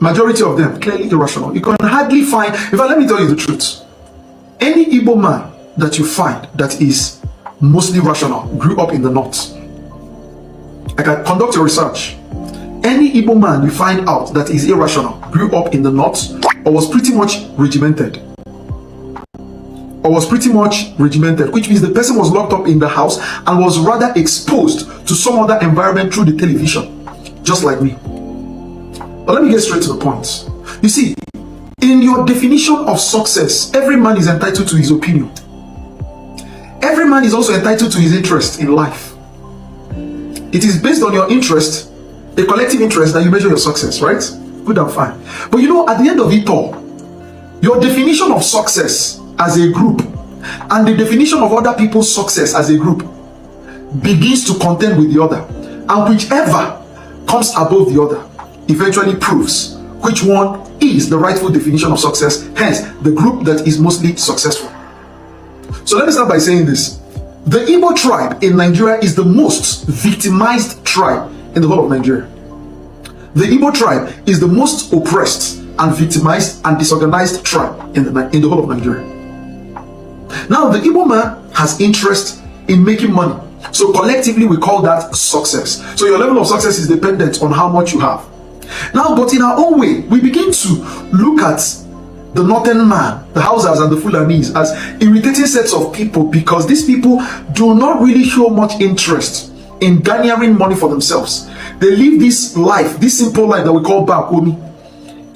Majority of them clearly irrational. You can hardly find, in fact, let me tell you the truth. Any Igbo man that you find that is mostly rational grew up in the north. I can conduct your research. Any Igbo man you find out that is irrational grew up in the north or was pretty much regimented. Which means the person was locked up in the house and was rather exposed to some other environment through the television, just like me. But let me get straight to the point. You see, in your definition of success, every man is entitled to his opinion. Every man is also entitled to his interest in life. It is based on your interest, a collective interest, that you measure your success, right? Good and fine. But you know, at the end of it all, your definition of success as a group and the definition of other people's success as a group begins to contend with the other. And whichever comes above the other eventually proves which one is the rightful definition of success, hence the group that is mostly successful. So let me start by saying this. The Igbo tribe in Nigeria is the most victimized tribe in the whole of Nigeria. The Igbo tribe is the most oppressed and victimized and disorganized tribe in the whole of Nigeria. Now, the Igbo man has interest in making money So collectively, we call that success. So your level of success is dependent on how much you have. Now, but in our own way, we begin to look at the northern man, the Hausas and the Fulanis, as irritating sets of people, because these people do not really show much interest in garnering money for themselves. They live this life, this simple life that we call Bakomi,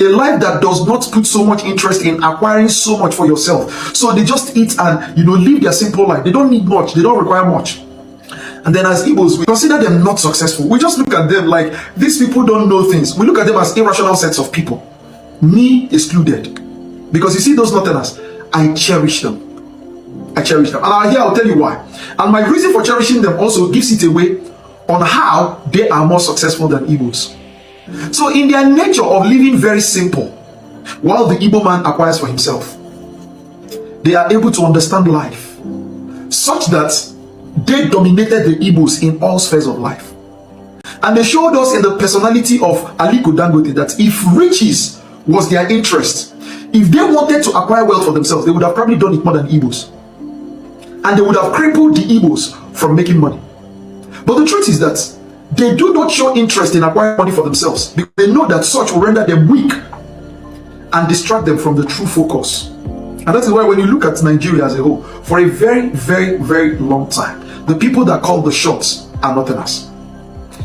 a life that does not put so much interest in acquiring so much for yourself. So they just eat and live their simple life. They don't need much, they don't require much. And then as Igbos, we consider them not successful. We just look at them like these people don't know things. We look at them as irrational sets of people, me excluded. Because you see those Northerners, I cherish them. I cherish them. And here I'll tell you why. And my reason for cherishing them also gives it away on how they are more successful than Igbos. So in their nature of living very simple, while the Igbo man acquires for himself, they are able to understand life such that they dominated the Igbos in all spheres of life. And they showed us in the personality of Aliko Dangote that if riches was their interest, if they wanted to acquire wealth for themselves, they would have probably done it more than Igbos. And they would have crippled the Igbos from making money. But the truth is that they do not show interest in acquiring money for themselves, because they know that such will render them weak and distract them from the true focus. And that is why when you look at Nigeria as a whole, for a very, very, very long time, the people that call the shots are Northerners.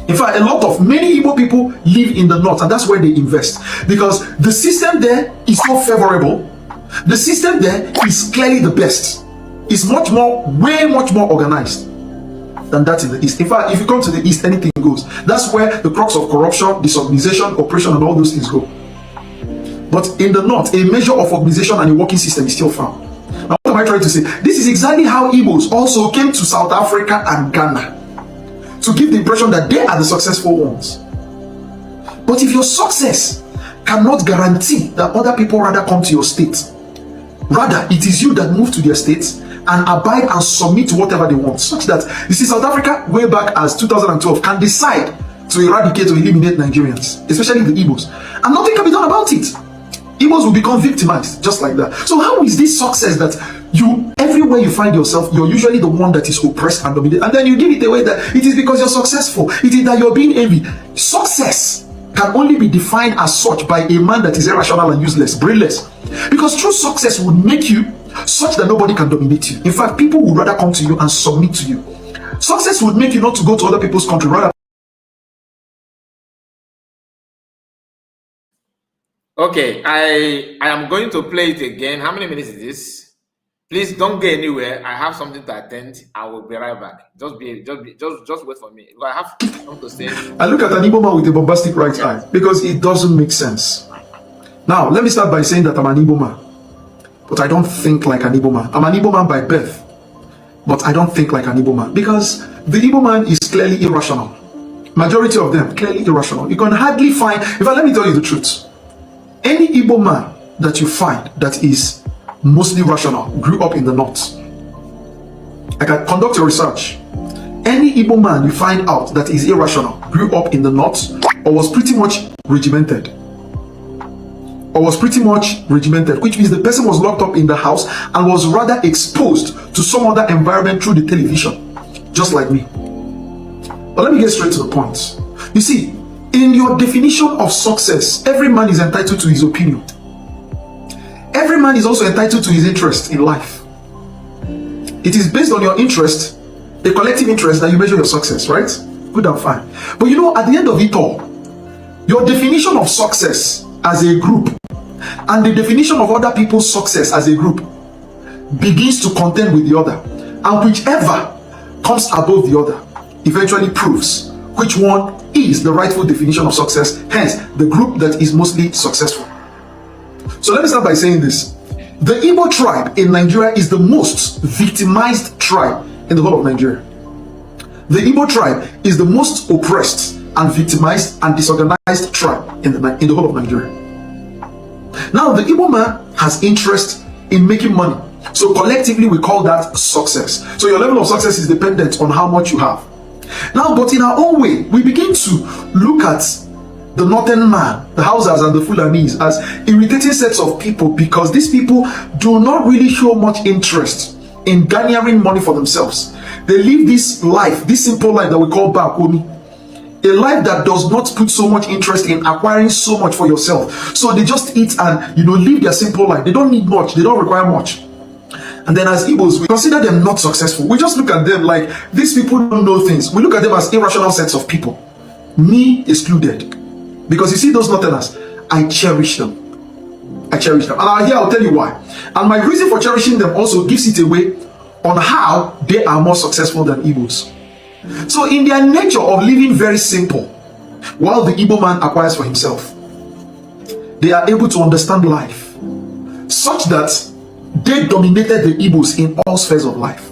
In fact, many Igbo people live in the north, and that's where they invest, because the system there is so favorable. The system there is clearly the best. It's way much more organized than that in the east. In fact, if you come to the east, anything goes. That's where the crux of corruption, disorganization, oppression, and all those things go. But in the north, a measure of organization and a working system is still found. Now, what am I trying to say? This is exactly how Igbos also came to South Africa and Ghana, to give the impression that they are the successful ones. But if your success cannot guarantee that other people rather come to your state, rather it is you that move to their states and abide and submit to whatever they want, such that, you see, South Africa way back as 2012 can decide to eradicate or eliminate Nigerians, especially the Igbos, and nothing can be done about it. Igbos will become victimized just like that. So how is this success that everywhere you find yourself, you're usually the one that is oppressed and dominated, and then you give it away that it is because you're successful, it is that you're being envied? Success can only be defined as such by a man that is irrational and useless, brainless. Because true success would make you such that nobody can dominate you. In fact, people would rather come to you and submit to you. Success would make you not to go to other people's country, rather. Okay, I am going to play it again. How many minutes is this? Please don't go anywhere. I have something to attend. I will be right back. Just wait for me. I have something to say. I look at an Igbo man with a bombastic right eye because it doesn't make sense. Now, let me start by saying that I'm an Igbo man, but I don't think like an Igbo man. I'm an Igbo man by birth, but I don't think like an Igbo man, because the Igbo man is clearly irrational. Majority of them clearly irrational. You can hardly find, in fact, let me tell you the truth. Any Igbo man that you find that is mostly rational grew up in the north. I can conduct your research. Any Igbo man you find out that is irrational grew up in the north, or was pretty much regimented. Which means the person was locked up in the house and was rather exposed to some other environment through the television, just like me. But let me get straight to the point. You see, in your definition of success, every man is entitled to his opinion. Every man is also entitled to his interest in life. It is based on your interest, a collective interest, that you measure your success, right? Good and fine. But you know, at the end of it all, your definition of success as a group and the definition of other people's success as a group begins to contend with the other. And whichever comes above the other eventually proves which one is the rightful definition of success, hence the group that is mostly successful. So let me start by saying this. The Igbo tribe in Nigeria is the most victimized tribe in the whole of Nigeria. The Igbo tribe is the most oppressed and victimized and disorganized tribe in the whole of Nigeria. Now, the Igbo man has interest in making money. So collectively, we call that success. So your level of success is dependent on how much you have. Now, but in our own way, we begin to look at the northern man, the Hausas and the Fulanis, as irritating sets of people, because these people do not really show much interest in garnering money for themselves. They live this life, this simple life that we call Bakomi. A life that does not put so much interest in acquiring so much for yourself. So they just eat and, live their simple life. They don't need much. They don't require much. And then as Igbos, we consider them not successful. We just look at them like these people don't know things. We look at them as irrational sets of people, me excluded. Because you see those Northerners, I cherish them. I cherish them. And here I'll tell you why. And my reason for cherishing them also gives it away on how they are more successful than Igbos. So in their nature of living very simple, while the Igbo man acquires for himself, they are able to understand life such that they dominated the Igbos in all spheres of life.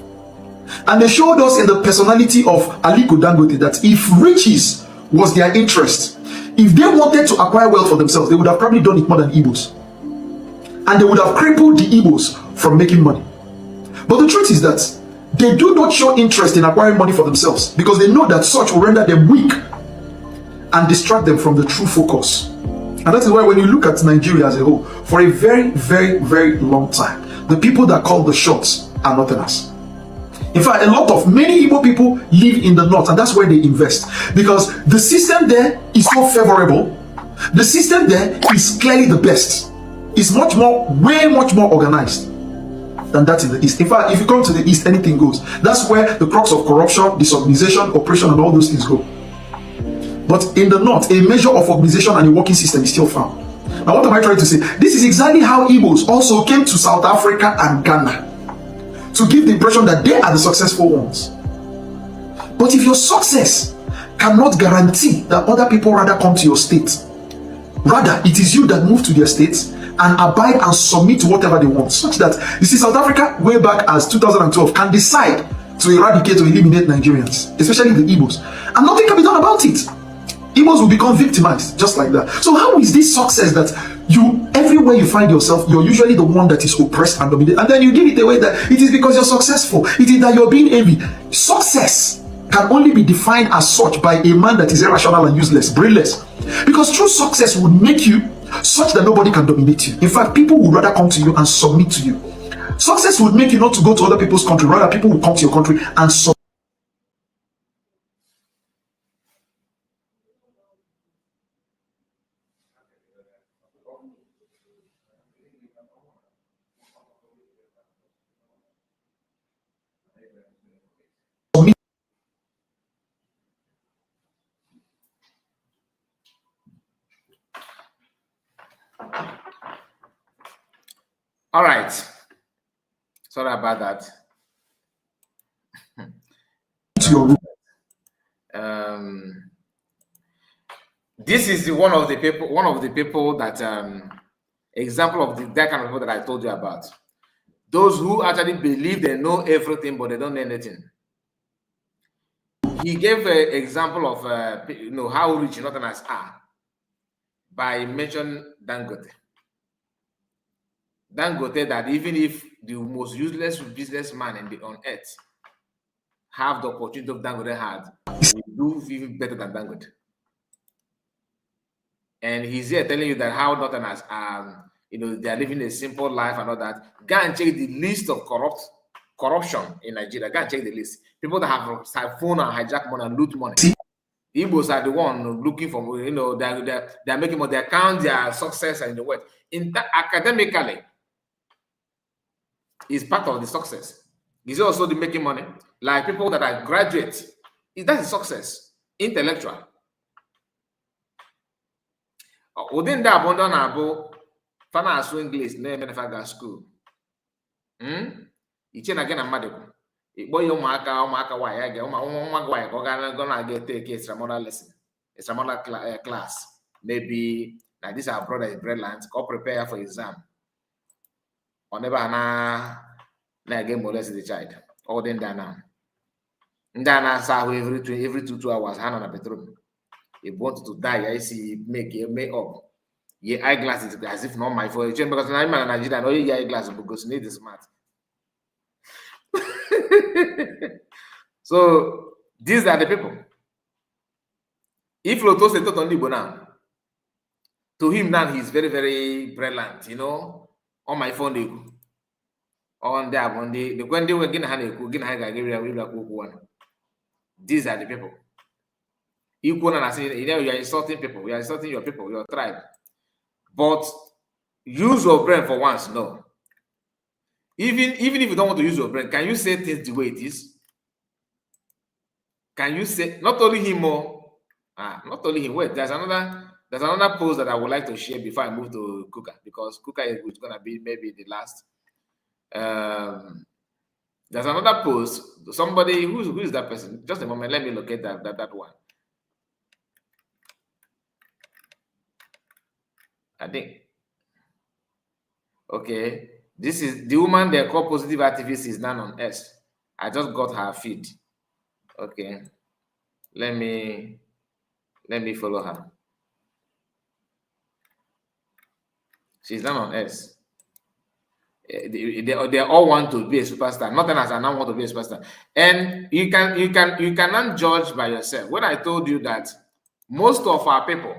And they showed us in the personality of Aliko Dangote that if riches was their interest, if they wanted to acquire wealth for themselves, they would have probably done it more than Igbos. And they would have crippled the Igbos from making money. But the truth is that they do not show interest in acquiring money for themselves because they know that such will render them weak and distract them from the true focus. And that is why when you look at Nigeria as a whole, for a very, very, very long time, the people that call the shots are Northerners. In fact, many Igbo people live in the North, and that's where they invest. Because the system there is so favorable. The system there is clearly the best. It's way much more organized than that in the East. In fact, if you come to the East, anything goes. That's where the crux of corruption, disorganization, oppression, and all those things go. But in the North, a measure of organization and a working system is still found. Now, what am I trying to say? This is exactly how Igbos also came to South Africa and Ghana, to give the impression that they are the successful ones. But if your success cannot guarantee that other people rather come to your state, rather it is you that move to their states and abide and submit to whatever they want, such that, you see, South Africa, way back as 2012, can decide to eradicate or eliminate Nigerians, especially the Igbos, and nothing can be done about it. Igbos will become victimized just like that. So how is this success that everywhere you find yourself, you're usually the one that is oppressed and dominated, and then you give it away that it is because you're successful, it is that you're being envied? Success can only be defined as such by a man that is irrational and useless, brainless. Because true success would make you such that nobody can dominate you. In fact, people would rather come to you and submit to you. Success would make you not to go to other people's country, rather people will come to your country and submit. All right. Sorry about that. This is one of the people that example of that kind of people that I told you about. Those who actually believe they know everything, but they don't know anything. He gave an example of how rich Northerners are by mentioning Dangote. Dangote, that even if the most useless businessman on earth have the opportunity of Dangote had, will do even better than Dangote. And he's here telling you that how Northerners are, they are living a simple life and all that. Go and check the list of corruption in Nigeria. Go and check the list. People that have phone and hijack money and loot money. Igbos are the one looking for, they're making money. They count their success and the what. In that, academically, is part of the success. Is also the making money. Like people that are graduates, that is success. Intellectual. Within that abundant abo, finance English, no school. Ichen again a medical. Boy, umaka why gonna get take extramural lesson, extramural class. Maybe like this our brother is brilliant, go prepare for exam. Or never na again molest the child. All then now. Ndana saw every 2 hours, hand on a petrol. If you want to die, I see make up. Your eyeglasses as if not my fault. Because I'm in Nigeria, no your eyeglasses because you need the smart. So these are the people. If Loto said to only now, to him now he's very, very brilliant, on my phone. on the when they were getting these are the people. Equal and I say, you are insulting people, you are insulting your people, your tribe. But use your brain for once, no. Even if you don't want to use your brain, can you say things the way it is? Can you say not only him more? Not only him. Wait, there's another post that I would like to share before I move to Kukah, because Kukah is gonna be maybe the last. There's another post. Somebody who is that person? Just a moment. Let me locate that one. I think. Okay, this is the woman they call positive activist is now on S. I just got her feed. Okay, let me follow her. She's not on S. They all want to be a superstar. Not as I now want to be a superstar. And you cannot judge by yourself. When I told you that most of our people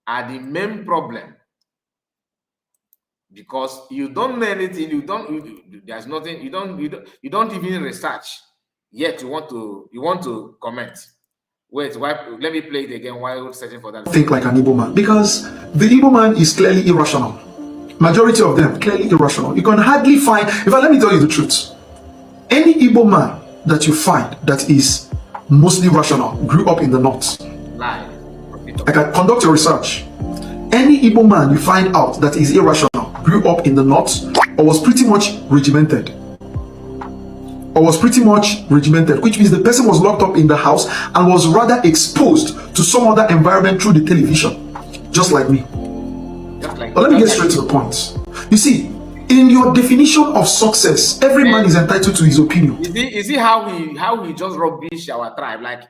are the main problem, because you don't know anything, there's nothing, you don't even research, yet you want to comment. Wait, let me play it again while searching for that. Think like an Igbo man, because the Igbo man is clearly irrational. Majority of them clearly irrational. You can hardly find, in fact, let me tell you the truth. Any Igbo man that you find that is mostly rational grew up in the north. Lie. I can conduct your research. Any Igbo man you find out that is irrational grew up in the north or was pretty much regimented. Which means the person was locked up in the house and was rather exposed to some other environment through the television, just like me. But let me get straight to the point. You see, in your definition of success, every man is entitled to his opinion. You see how we just rubbish our tribe, like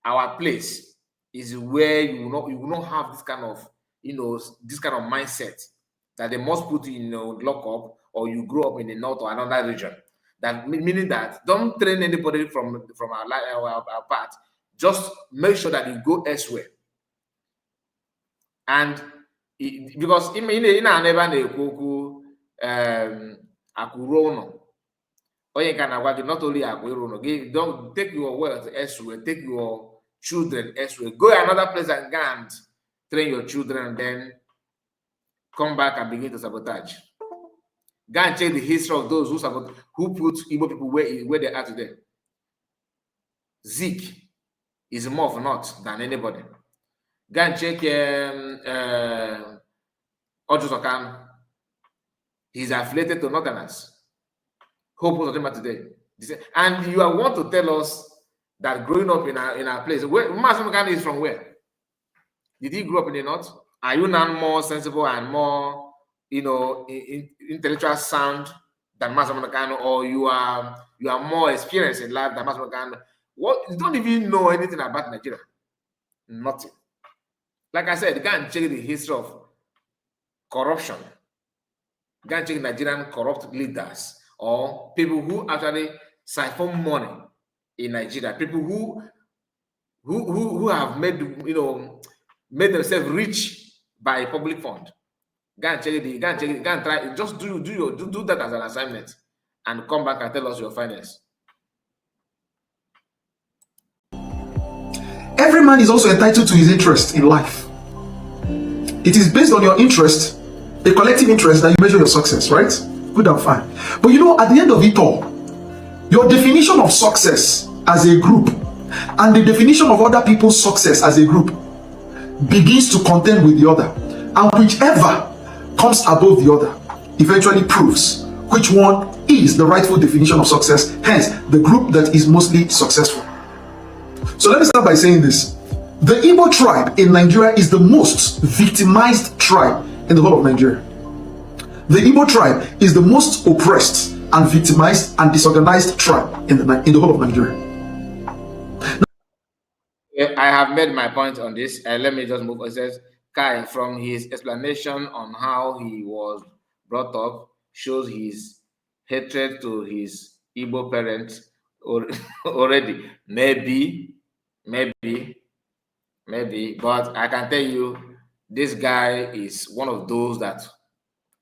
our place is where you will not have this kind of this kind of mindset that they must put you in lock up, or you grow up in the north or another region. That meaning that don't train anybody from our part. Just make sure that you go elsewhere. And because in never akurono, not only don't take your wealth elsewhere, take your children elsewhere, go another place and go and train your children, and then come back and begin to sabotage. Go and check the history of those who put Igbo people where they are today. Zeke is more of not than anybody. Go and check Ojusokan. He's affiliated to Northerners. Who put them today? And you want to tell us that growing up in our place, where Masamukan is from where? Did he grow up in the north? Are you now more sensible and more intellectual sound than Masamukan, or you are more experienced in life than Masamukan? What, you don't even know anything about Nigeria. Nothing. Like I said, go and check the history of corruption. Go and check Nigerian corrupt leaders or people who actually siphon money in Nigeria. People who have made made themselves rich by a public fund. Go and check it. Go and check it. Go and try. Just do that as an assignment, and come back and tell us your findings. Every man is also entitled to his interest in life. It is based on your interest, a collective interest, that you measure your success, right? Good and fine. But at the end of it all, your definition of success as a group and the definition of other people's success as a group begins to contend with the other. And whichever comes above the other eventually proves which one is the rightful definition of success, hence the group that is mostly successful. So let me start by saying this. The Igbo tribe in Nigeria is the most victimized tribe in the whole of Nigeria. The Igbo tribe is the most oppressed and victimized and disorganized tribe in the whole of Nigeria. I have made my point on this. Let me just move on. It says, Kai, from his explanation on how he was brought up, shows his hatred to his Igbo parents already. Maybe, but I can tell you, this guy is one of those that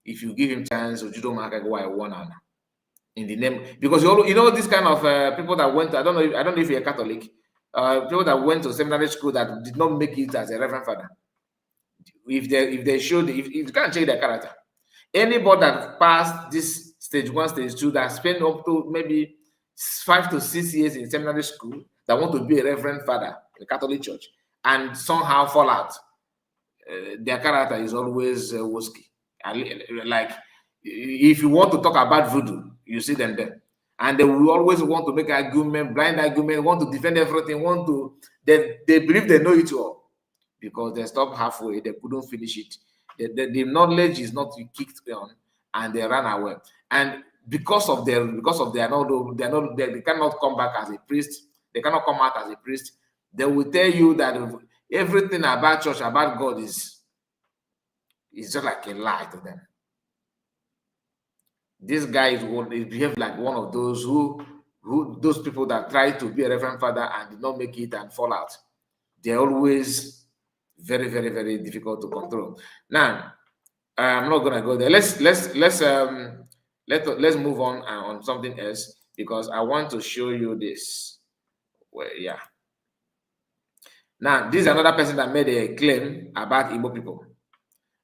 if you give him chance, in the name, because you know this kind of people that went to, I don't know if you're a Catholic, people that went to seminary school that did not make it as a reverend father. If they showed, if you can't change their character. Anybody that passed this stage 1, stage 2, that spent up to maybe 5 to 6 years in seminary school, that want to be a reverend father in the Catholic Church and somehow fall out, their character is always whiskey. Like, if you want to talk about voodoo, you see them there, and they will always want to make argument, blind argument, want to defend everything, they believe they know it all, because they stopped halfway, they couldn't finish it. The knowledge is not kicked on, and they ran away. And because of their they cannot come back as a priest, they cannot come out as a priest. They will tell you that everything about church, about God is just like a lie to them. This guy is behaved like one of those those people that try to be a reverend father and did not make it and fall out. They're always very, very, very difficult to control. Now, I'm not gonna go there. Let's move on something else, because I want to show you this. Well, yeah. Now, this is another person that made a claim about Igbo people,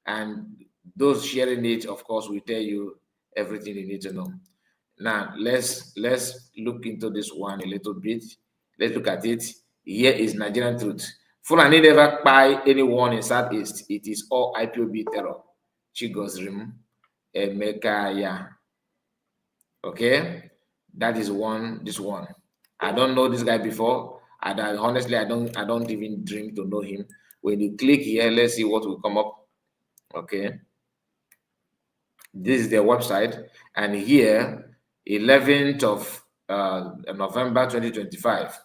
and those sharing it, of course, will tell you everything you need to know. Now, let's look into this one a little bit. Let's look at it. Here is Nigerian truth. Fulani never buy anyone in Southeast. It is all IPOB terror. Chigozrim, Emeka. Okay, that is this one. I don't know this guy before. Honestly, I don't even dream to know him. When you click here, let's see what will come up. Okay, this is their website, and here, 11th of November 2025.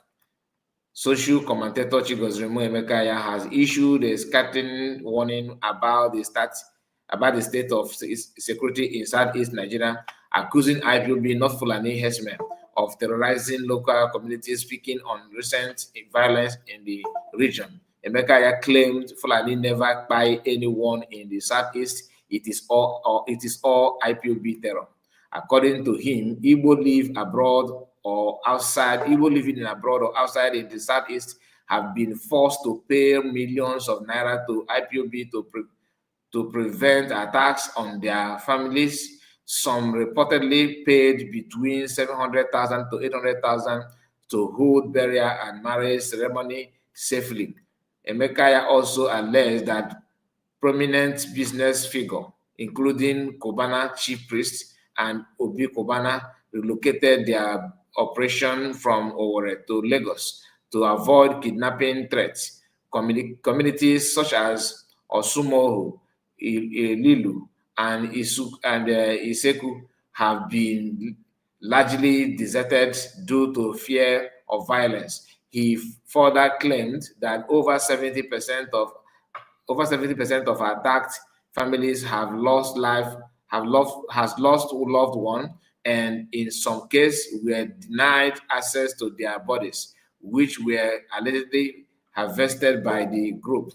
Social commentator Chigozrimu Emeka has issued a scathing warning about the state of security in Southeast Nigeria, accusing IPOB, not Fulani herdsmen, of terrorizing local communities, speaking on recent violence in the region. Emeka claimed Fulani never buy anyone in the Southeast. It is all IPOB terror. According to him, Igbo living abroad or outside in the Southeast have been forced to pay millions of naira to IPOB to prevent attacks on their families. Some reportedly paid between 700,000 to 800,000 to hold burial and marriage ceremony safely. Emeka also alleged that prominent business figures, including Kobana chief priest and Obi Kobana, relocated their operation from Owerri to Lagos to avoid kidnapping threats. Communities such as Osumohu, Lilu, and Iseku have been largely deserted due to fear of violence. He further claimed that over 70% of attacked families have lost loved one, and in some cases were denied access to their bodies, which were allegedly harvested by the group.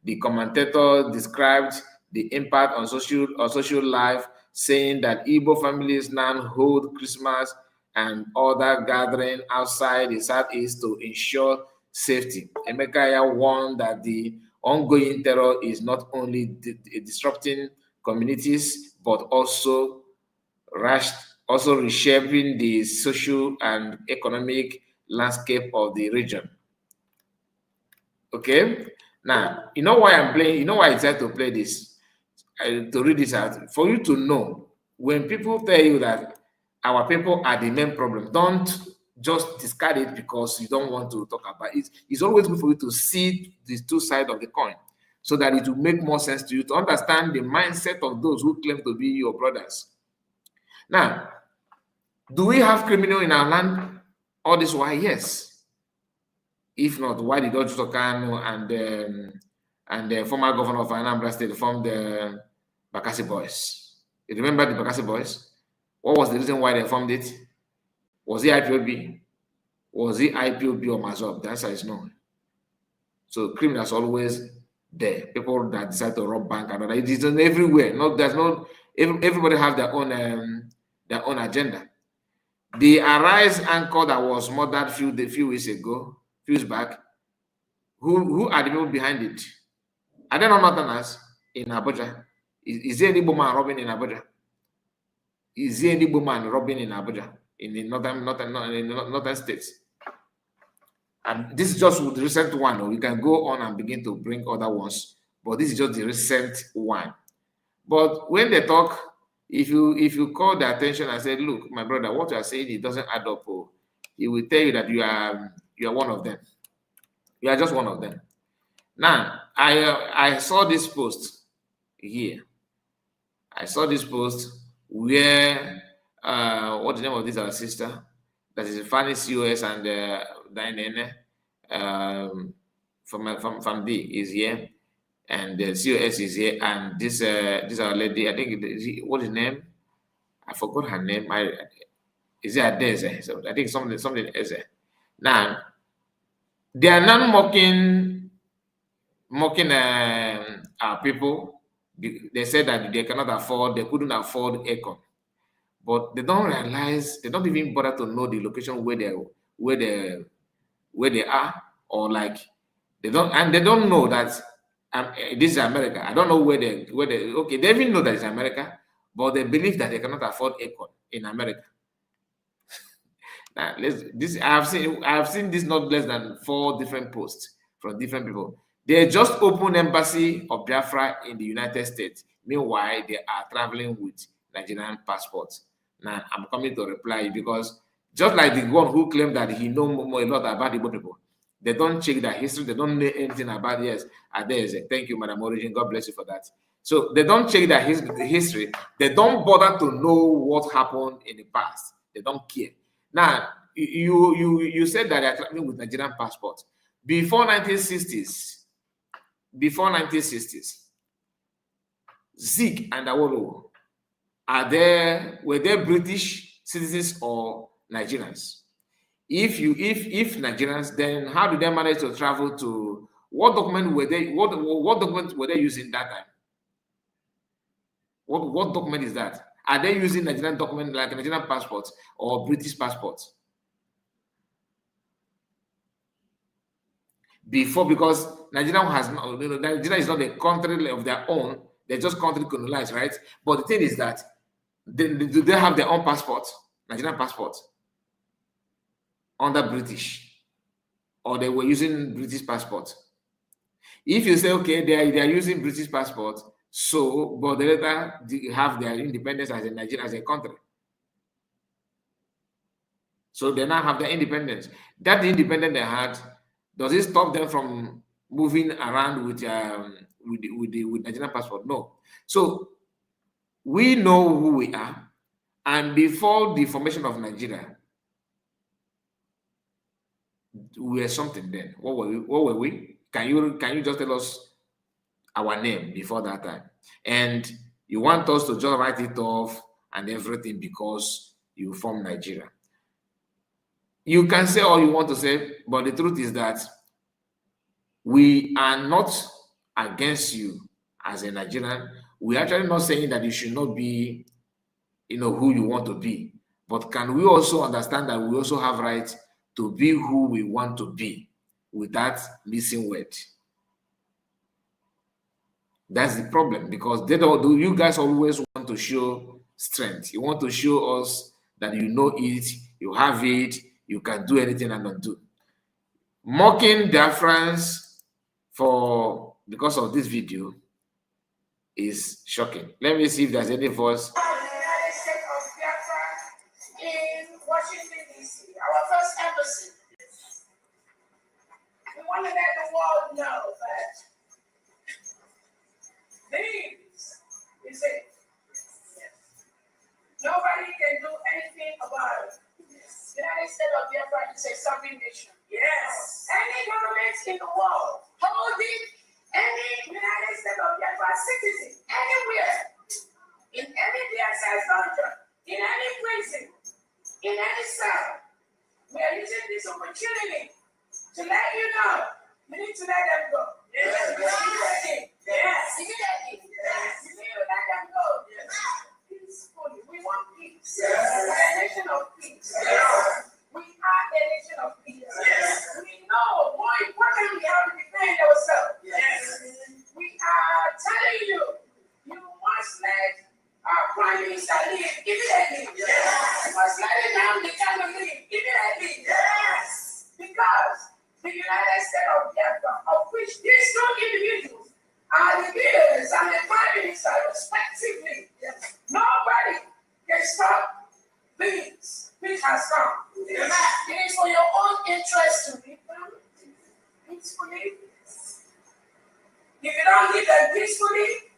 The commentator described the impact on social life, saying that Igbo families now hold Christmas and other gatherings outside the Southeast to ensure safety. Emeka warned that the ongoing terror is not only disrupting communities, but also reshaping the social and economic landscape of the region. Okay, now you know why I'm playing. You know why I decided to play this, to read this out, for you to know when people tell you that our people are the main problem. Don't just discard it because you don't want to talk about it. It's always good for you to see the two sides of the coin, so that it will make more sense to you to understand the mindset of those who claim to be your brothers. Now, do we have criminal in our land? All this why? Yes. If not, why did Ojuto Kanu and the former governor of Anambra State formed the Bakassi Boys? You remember the Bakassi Boys? What was the reason why they formed it? Was it IPOB? Was it IPOB or Mazop? The answer is no. So criminals always there. People that decide to rob bank and all that. It is everywhere. Everybody have their own their own agenda. The Arise anchor that was murdered few weeks ago, few weeks back, who are the people behind it? Are they not Northerners in Abuja? Is there any woman robbing in Abuja? Is there any woman robbing in Abuja, in the northern states? And this is just the recent one. We can go on and begin to bring other ones, but this is just the recent one. But when they talk, if you call the attention and say, look, my brother, what you are saying, it doesn't add up. Oh, he will tell you that you are one of them. You are just one of them. Now, I saw this post here. I saw this post where what's the name of this our sister? That is Fanny COS and Diane from D is here, and the COS is here, and this our lady, I think what is her name? I forgot her name. Is it Adeze? So I think something Eze. Now they are not mocking our people. They said that they couldn't afford aircon, but they don't realize, they don't even bother to know the location where they are, or like they don't know that this is America. I don't know where they okay, they even know that it's America, but they believe that they cannot afford aircon in America. Now, I have seen this not less than 4 different posts from different people. They just opened embassy of Biafra in the United States. Meanwhile, they are traveling with Nigerian passports. Now, I'm coming to reply because just like the one who claimed that he knows a lot about Igbo people, they don't check their history. They don't know anything about thank you, Madam Origin. God bless you for that. So they don't check their history. They don't bother to know what happened in the past. They don't care. Now, you said that they're traveling with Nigerian passports. Before 1960s, Zeke and Awolowo, were they British citizens or Nigerians? If Nigerians, then how did they manage to travel to, what document were they using that time? What document is that? Are they using Nigerian document like Nigerian passports or British passports? Because Nigeria is not a country of their own, they're just country colonized, right? But the thing is that do they have their own passport, Nigerian passport, under British, or they were using British passport? If you say okay, they are using British passport, so but they later have their independence as a Nigeria as a country. So they now have their independence. That independence they had, does it stop them from moving around with Nigerian passport? No. So we know who we are, and before the formation of Nigeria, we were something then. What were we? Can you just tell us our name before that time? And you want us to just write it off and everything because you formed Nigeria. You can say all you want to say, but the truth is that we are not against you as a Nigerian. We're actually not saying that you should not be, who you want to be. But can we also understand that we also have rights to be who we want to be without missing word? That's the problem, because you guys always want to show strength. You want to show us that you know it, you have it, you can do anything and not do. Mocking Biafrans because of this video is shocking. Let me see if there's any voice. United States of Biafra in Washington, D.C., our first embassy. We want to let the world know that these is it. Yes. Nobody can do anything about it. The United States of Biafra is a sovereign nation. Yes. Any government in the world holding any United States of Biafra citizen anywhere, in any DSS dungeon, in any prison, in any cell, we are using this opportunity to let you know you need to let them go. Yes. Immediately. Yes. Immediately. Yes. You need to let them go. Yes. Peacefully. We want peace. Yes. We are a nation of peace. Yes. We are a nation of peace. Yes. We know more important we have to defend ourselves. Yes. We are telling you, you must let our Prime Minister leave immediately. Yes. You must let him down the channel leave immediately. Yes. Because the United States of Biafra, of which these two individuals are the leaders and the Prime Minister respectively, yes. Nobody can stop peace. Peace has come. Yes. It is for your own interest to leave them peacefully. If you don't leave them peacefully,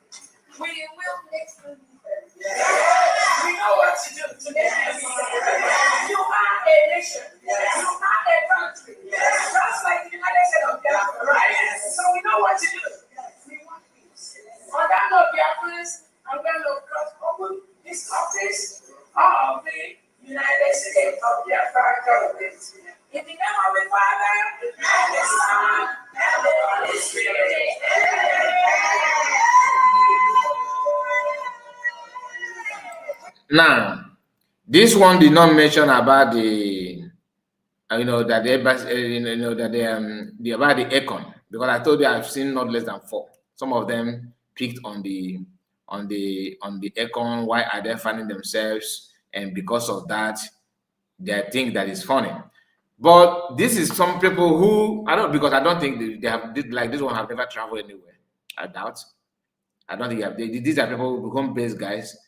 we will make them leave them. Yes. We know what to do to make them leave them. You are a nation. Yes. You are a country. Yes. Just like the United States of Biafra, right? Yes. So we know what to do. Yes. We want peace. On that note, Biafrans, I'm going to open this office of the United States of Biafra government. In the name of the Father, and the Son, and the Holy Spirit. Now, this one did not mention about the, that the the about the Econ, because I told you I've seen not less than 4. Some of them picked on the Econ. Why are they finding themselves? And because of that, they think that is funny. But this is some people who I don't think they have like this one have never traveled anywhere. I doubt. I don't think these are people who become base guys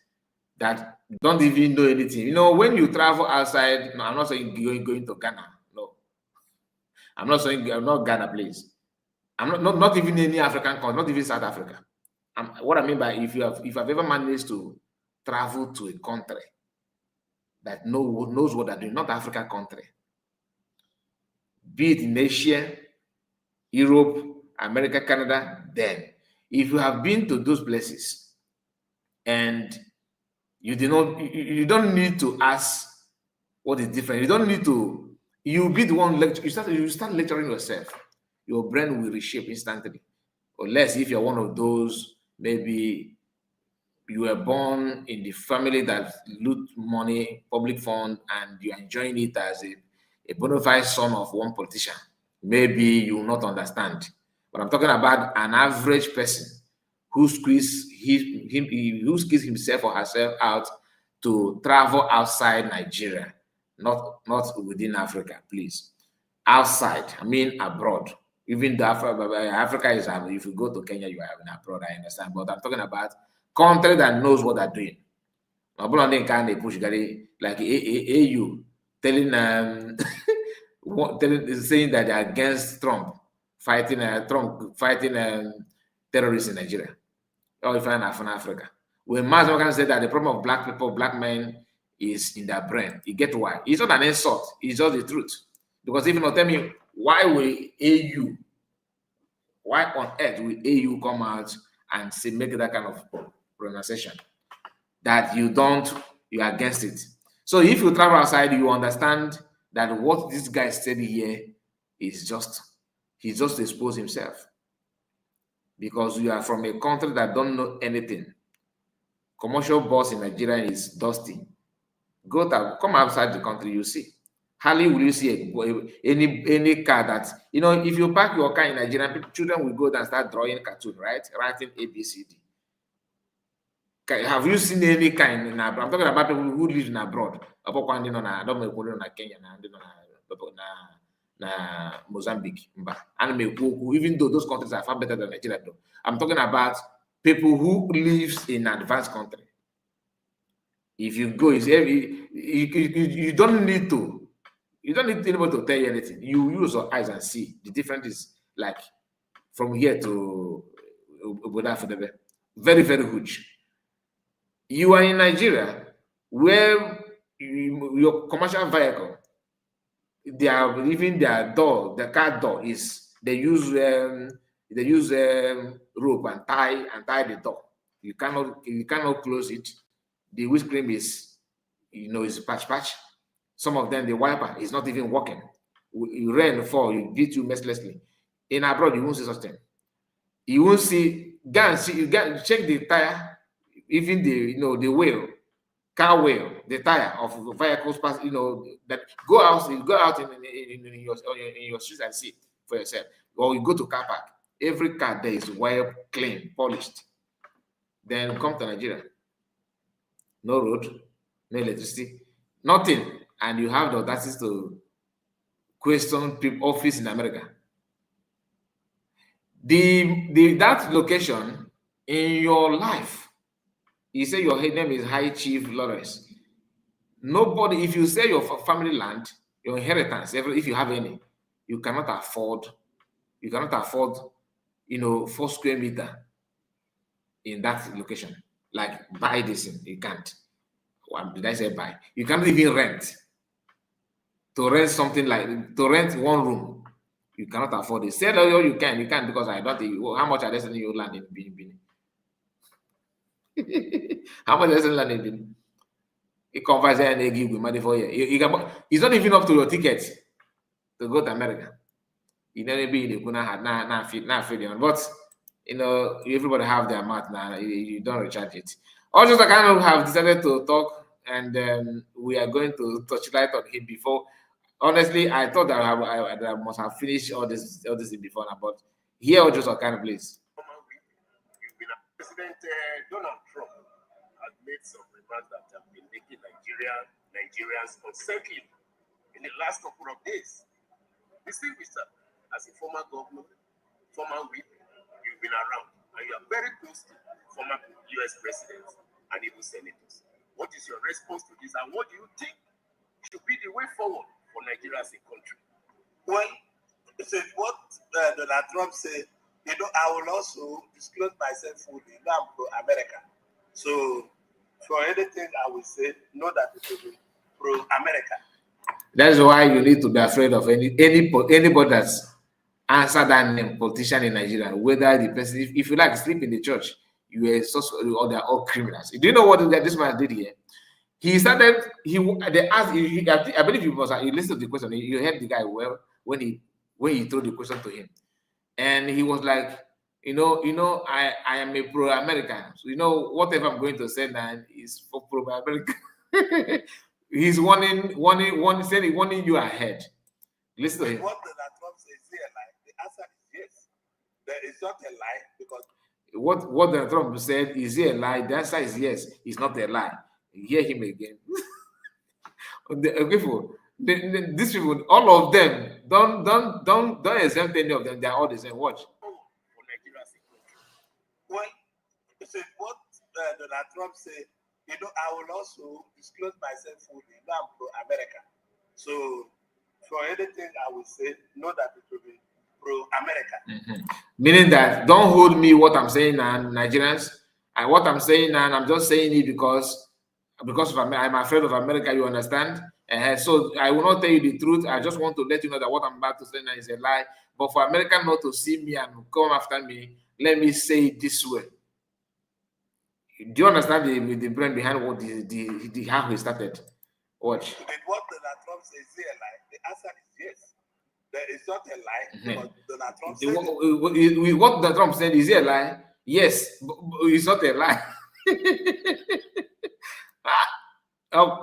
that don't even know anything. When you travel outside, no, I'm not saying going to Ghana. No. I'm not saying I'm not Ghana, please. I'm not even any African country, not even South Africa. What I mean by if I've ever managed to travel to a country that knows what they're doing, not African country, be it in Asia, Europe, America, Canada, then if you have been to those places and you don't need to ask what is different. You don't need to, you be the one lecture, you start lecturing yourself. Your brain will reshape instantly. Unless if you're one of those, maybe you were born in the family that loot money, public fund, and you're enjoying it as a bona fide son of one politician. Maybe you will not understand. But I'm talking about an average person who squeezes himself or herself out to travel outside Nigeria, not within Africa, please. Outside, I mean abroad. Even the Africa is, if you go to Kenya, you are abroad, I understand. But I'm talking about country that knows what they're doing. Like AU telling saying that they're against Trump fighting terrorists in Nigeria or if I'm from Africa. When Master said that the problem of black people, black men, is in their brain, you get why. It's not an insult, it's just the truth. Because if you not tell me why on earth will AU come out and say make that kind of pronunciation that you're against it. So if you travel outside, you understand that what this guy said here is he just exposed himself. Because you are from a country that don't know anything. Commercial bus in Nigeria is dusty. Come outside the country, you see. Hardly will you see any car that, if you park your car in Nigeria, children will go and start drawing cartoon, right? Writing ABCD. Have you seen any car in abroad? I'm talking about people who live in abroad. Kenya, Mozambique. Even though those countries are far better than Nigeria, though. I'm talking about people who live in advanced country. If you go, you don't need anybody to tell you anything. You use your eyes and see. The difference is like from here to very, very huge. You are in Nigeria where your commercial vehicle, their car door is they use rope and tie the door. You cannot close it. The windscreen is patch. Some of them the wiper is not even working. You rain fall, you beat you mercilessly. In abroad, you won't see such thing. You won't see. You check the tire, even the wheel car wheel, the tire of vehicles pass, that go out in your streets and see for yourself. Or you go to car park, every car there is well clean, polished. Then come to Nigeria, no road, no electricity, nothing, and you have the audacity to question people office in America. That location in your life, you say your name is High Chief Lawrence. Nobody, if you sell your family land, your inheritance, if you have any, you cannot afford 4 square meter in that location. Like buy this thing, you can't. Well, did I say buy? You can't even rent. To rent something like, to rent 1 room, you cannot afford it. Sell all you can because I don't think, how much are they selling your land in Benin? How much are they selling land in Benin? It converts and they give you money for you. It's not even up to your ticket to go to America. You know, maybe they couldn't have not feeling, but everybody have their math now. You don't recharge it. Also, I kind of have decided to talk, and we are going to touch light on him before. Honestly, I thought that I must have finished all this before now, but here just a kind of place. President Donald Trump has made some remarks that have been making Nigerians unsettling in the last couple of days. Distinguished sir, as a former governor, former whip, you've been around, and you are very close to former U.S. presidents and even senators. What is your response to this, and what do you think should be the way forward for Nigeria as a country? Well, what Donald Trump said, I will also disclose myself fully. I'm pro-America. So, for anything I will say, know that it will be pro-America. That's why you need to be afraid of anybody that's answered that name, politician in Nigeria. Whether the person, if you like, sleep in the church, you are or they're all criminals. Do you know what this man did here? He started. They asked. I believe you listened to the question. You heard the guy well when he threw the question to him, and he was like, I am a pro-American. So whatever I'm going to say now is for pro-American. He's warning you ahead. Listen to him. What Donald Trump says is a lie. The answer is yes. There is not a lie because what Donald Trump said is a lie. The answer is yes. It's not a lie. Hear him again. These people, all of them, don't exempt any of them. They are all the same. Watch. Well, what Donald Trump said, I will also disclose myself fully. I'm pro-America. So, for anything I will say, know that it will be pro-America. Meaning that don't hold me what I'm saying now, Nigerians. And what I'm saying now, I'm just saying it because of I'm afraid of America, you understand? So I will not tell you the truth. I just want to let you know that what I'm about to say now is a lie. But for America not to see me and come after me, let me say it this way. Do you understand the brain behind what how he started? Watch. What Donald Trump says is a lie. The answer is yes. There is not a lie. But Donald Trump said what Donald Trump said is a lie. Yes, but it's not a lie.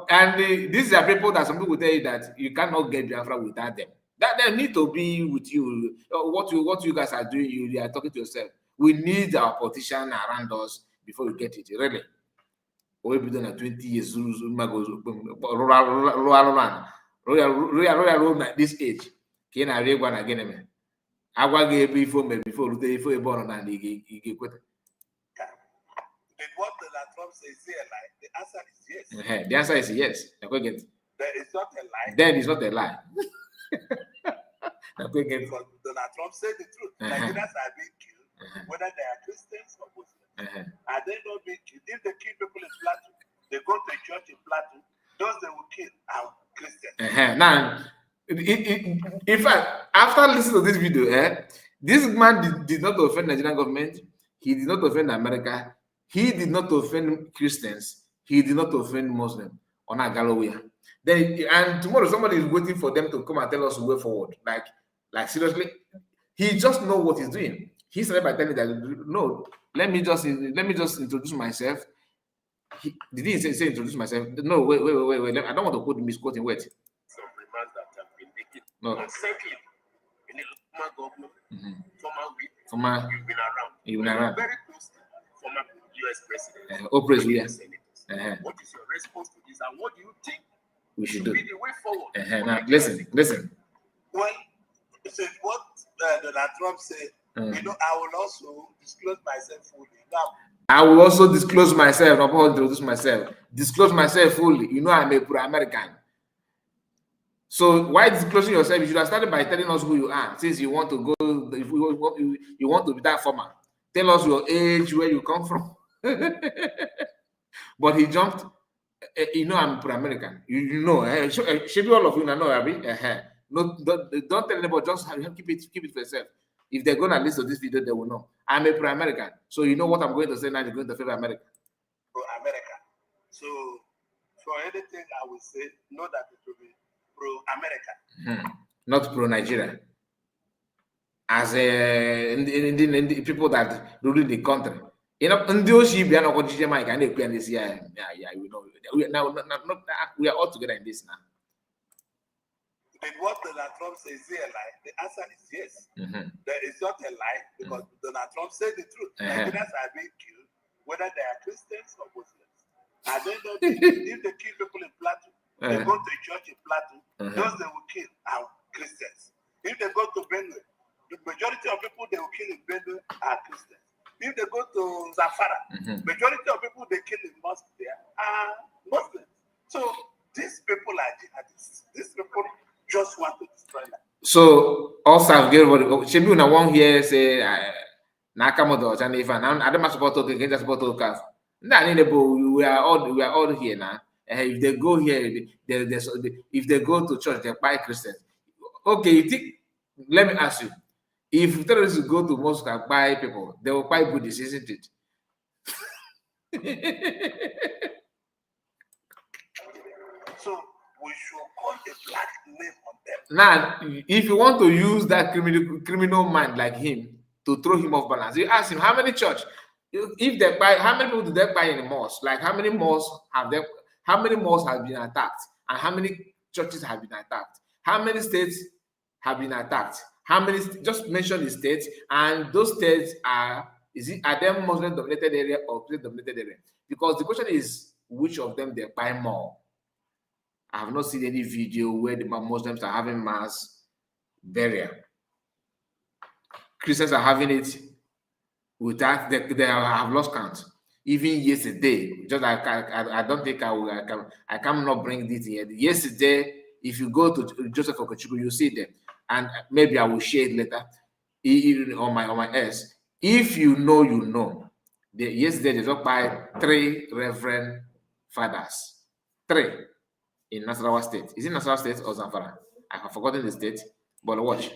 And these are people that some people tell you that you cannot get Biafra without them. That they need to be with you. What you guys are doing, you are talking to yourself. We need our politician around us before we get it. Really. We've been done 20 years. At this age. Can I read one again? I want to before you born and you get quit. What Donald Trump says is a lie. The answer is yes. The answer is yes. There is not a lie. Then it's not a lie. Because Donald Trump said the truth. Nigerians are being killed, whether they are Christians or Muslims. Are they not being killed? If they kill people in Plateau, they go to a church in Plateau, those they will kill are Christians. Now, in fact, after listening to this video, this man did not offend the Nigerian government. He did not offend America. He did not offend Christians. He did not offend Muslims on a Galloway. And tomorrow somebody is waiting for them to come and tell us the way forward. Like seriously, he just knows what he's doing. He started by telling that no, let me just introduce myself. Did he say introduce myself? No, wait. I don't want to quote misquoting. Wait. Some remarks that have been making. No. Secondly, in the former government, former whip, Former. you've been around. Very close to former U.S. president. President. What is your response to this, and what do you think we should do? Be the way forward? Now, listen. Well, said what Donald Trump said. I will also disclose myself fully. Now, I will also disclose myself. I'm going to introduce myself. Disclose myself fully. I'm a pro-American. So why disclosing yourself? You should have started by telling us who you are. Since you want to go, if you want to be that farmer, tell us your age, where you come from. But he jumped. I'm pro-American. Should be all of you know, Abby. No, don't tell anybody. Just keep it for yourself. If they're gonna listen to this video, they will know. I'm a pro-American. So you know what I'm going to say now. You're going to favor America. Pro-America. So for anything I will say, know that it will be pro-America. Not pro-Nigeria. As in the people that rule the country. In those we are not we are all together in this now. But what Donald Trump says is a lie. The answer is yes. There is not a lie because Donald Trump said the truth. Nigerians are being killed, whether they are Christians or Muslims. And then if they kill people in Plateau, they go to a church in Plateau, those they will kill are Christians. If they go to Benue, the majority of people they will kill in Benue are Christians. If they go to Zafara, majority of people they kill in mosque there are Muslims. So these people are jihadists. These people just want to destroy them. So also I've given should be una one here say Nakamoto and if I don't support to against support to Kukah. We are all here now. If they go here, if they go to church, they buy Christians. Okay, you think? Let me ask you. If terrorists go to mosque and buy people, they will buy Buddhists, isn't it? So we should call a black name on them. Now, if you want to use that criminal mind like him to throw him off balance, you ask him how many church, if they buy, how many people do they buy in the mosque? Like how many mosques have been attacked, and how many churches have been attacked? How many states have been attacked? How many? Just mention the states, and those states are they Muslim dominated area or Christian dominated area? Because the question is which of them they buy more. I have not seen any video where the Muslims are having mass burial. Christians are having it without they have lost count. Even yesterday, just I don't think I cannot bring this here. Yesterday, if you go to Joseph Okochukwu, you see them, and maybe I will share it later on my S. If you know, you know. Yesterday they talked by 3 reverend fathers, 3 in Nasarawa State. Is it Nasarawa State or Zamfara? I have forgotten the state, but watch.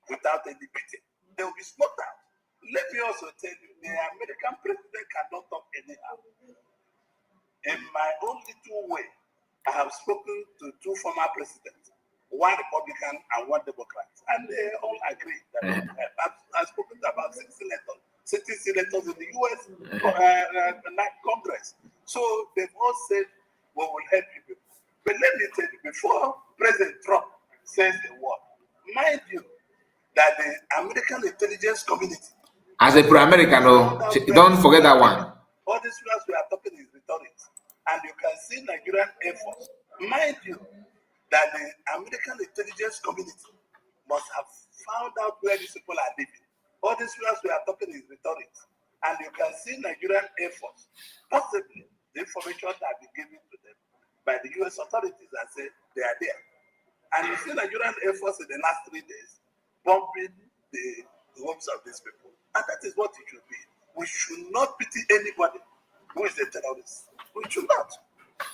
Without any beating, they will be smoked out. Let me also tell you, the American president cannot talk anyhow. In my own little way, I have spoken to 2 former presidents, 1 Republican and 1 Democrat, and they all agree that I've spoken to about 6 senators, sitting senators in the U.S. Congress. So they've all said, we will help you people. But let me tell you, before President Trump says the word, mind you, that the American intelligence community, as a pro-American, don't forget that one. All these words we are talking is rhetoric, and you can see Nigerian Air Force. Mind you, that the American intelligence community must have found out where these people are living. All these words we are talking is rhetoric, and you can see Nigerian Air Force, possibly the information that has been given to them by the U.S. authorities and say they are there. And you see Nigerian Air Force in the last 3 days bombing the homes of these people. And that is what it should be. We should not pity anybody who is a terrorist. We should not.